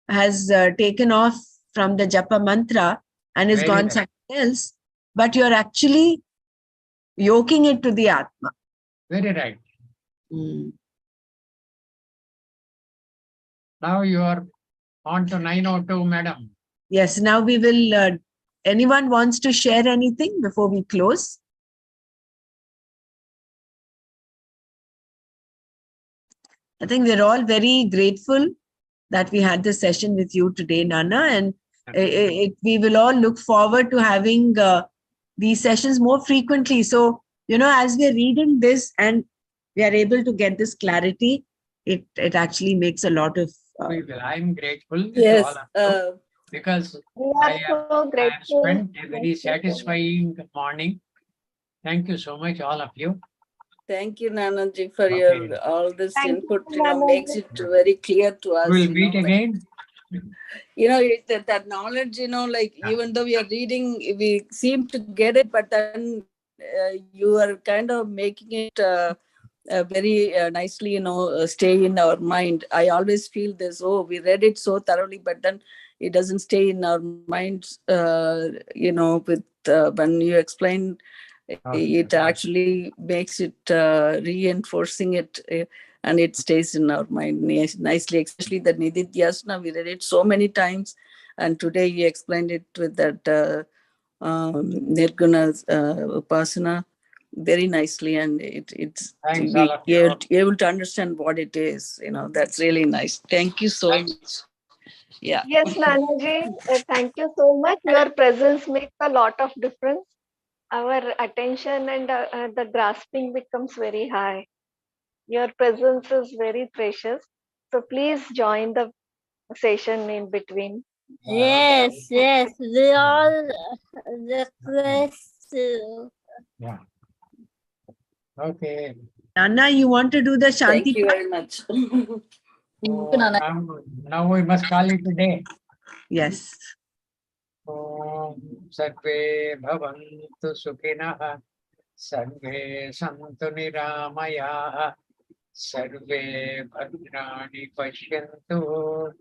Speaker 1: off from the japa mantra and is gone somewhere else, but you're actually yoking it to the Atma.
Speaker 2: Very right. Now you are on to 902, madam.
Speaker 1: Yes, now we will, anyone wants to share anything before we close? I think we're all very grateful that we had this session with you today, Nanna, and we will all look forward to having these sessions more frequently. So, as we're reading this and we are able to get this clarity, it actually makes a lot of...
Speaker 2: I'm grateful.
Speaker 4: Yes.
Speaker 2: because
Speaker 5: We
Speaker 2: I
Speaker 5: are
Speaker 2: have,
Speaker 5: so
Speaker 2: I have
Speaker 5: grateful.
Speaker 2: spent a very
Speaker 5: Thank you so much.
Speaker 2: satisfying morning. Thank you so much, all of you.
Speaker 4: Thank you, Nanna ji, for
Speaker 2: Okay.
Speaker 4: your all this
Speaker 5: Thank you,
Speaker 4: input.
Speaker 5: Nanna
Speaker 4: Makes
Speaker 5: ji.
Speaker 4: it very clear to us.
Speaker 2: We'll meet again.
Speaker 4: That knowledge, like even though we are reading, we seem to get it, but then you are kind of making it very nicely, stay in our mind. I always feel this, we read it so thoroughly, but then it doesn't stay in our minds, with when you explain, it actually makes it reinforcing it. And it stays in our mind nicely, especially the Nididhyasana. We read it so many times, and today you explained it with that Nirguna Upasana very nicely, and it's
Speaker 2: Thanks, all of you.
Speaker 4: you're able to understand what it is. That's really nice. Thank you so much. Yeah.
Speaker 5: Yes, Nanaji, thank you so much. Your presence makes a lot of difference. Our attention and the grasping becomes very high. Your presence is very precious. So please join the session in between.
Speaker 6: Yes, yes, we all request to.
Speaker 2: Yeah. Okay.
Speaker 1: Nanna, you want to do the
Speaker 4: Thank
Speaker 1: Shanti
Speaker 4: you
Speaker 1: part?
Speaker 4: very much.
Speaker 2: So now we must call it a day.
Speaker 1: Yes.
Speaker 2: Om Sarve Bhavantu Sukhinah Sarve Santu Niramaya Sarve Bhadrani Pashyantu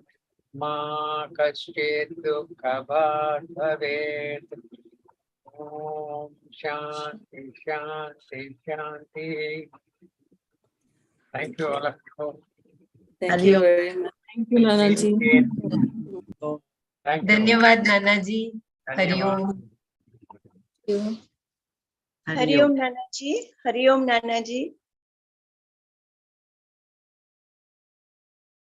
Speaker 2: Ma Kaschet Dukha Bhavet Om Shanti Shanti Shanti. Thank you all of you.
Speaker 4: Thank you
Speaker 1: Hariom.
Speaker 4: very much.
Speaker 7: Thank you, Nanna ji.
Speaker 2: Thank you.
Speaker 3: Dhanyavad, Nanaji.
Speaker 2: Dhanyavad.
Speaker 3: Hariom.
Speaker 1: Hariom.
Speaker 8: Nanaji. Hariom Nanaji.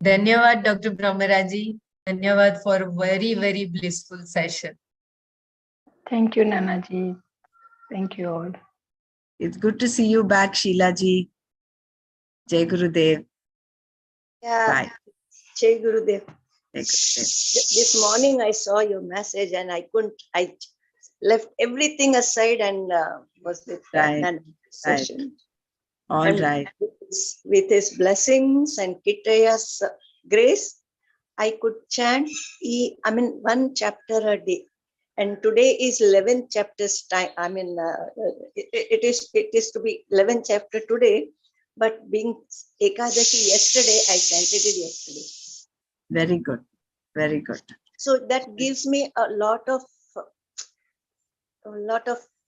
Speaker 3: Dhanyavad, Dr. Brahmaraji. Dhanyavad for a very, very blissful session.
Speaker 7: Thank you, Nanna ji. Thank you all.
Speaker 1: It's good to see you back, Sheila ji. Jai Gurudev.
Speaker 8: Yeah.
Speaker 1: Bye.
Speaker 8: Jai Gurudev.
Speaker 1: Jai Gurudev.
Speaker 8: This morning I saw your message and I left everything aside and was with
Speaker 1: Right.
Speaker 8: Nanna Session.
Speaker 1: All
Speaker 8: And
Speaker 1: right.
Speaker 8: with his blessings and Kitaya's grace, I could chant, one chapter a day. And today is 11th chapter's time. It is to be 11th chapter today, but being Ekadashi yesterday, I chanted it yesterday.
Speaker 1: Very good. Very good.
Speaker 8: So that gives me a lot of,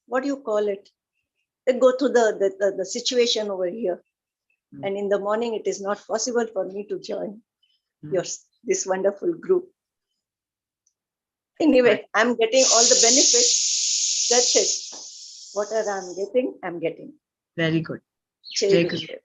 Speaker 8: what do you call it? I go through the situation over here. And in the morning, it is not possible for me to join this wonderful group. Anyway, I'm getting all the benefits. That's it. Whatever I'm getting.
Speaker 1: Very good.
Speaker 8: Jai
Speaker 1: Jai
Speaker 8: Gurudev.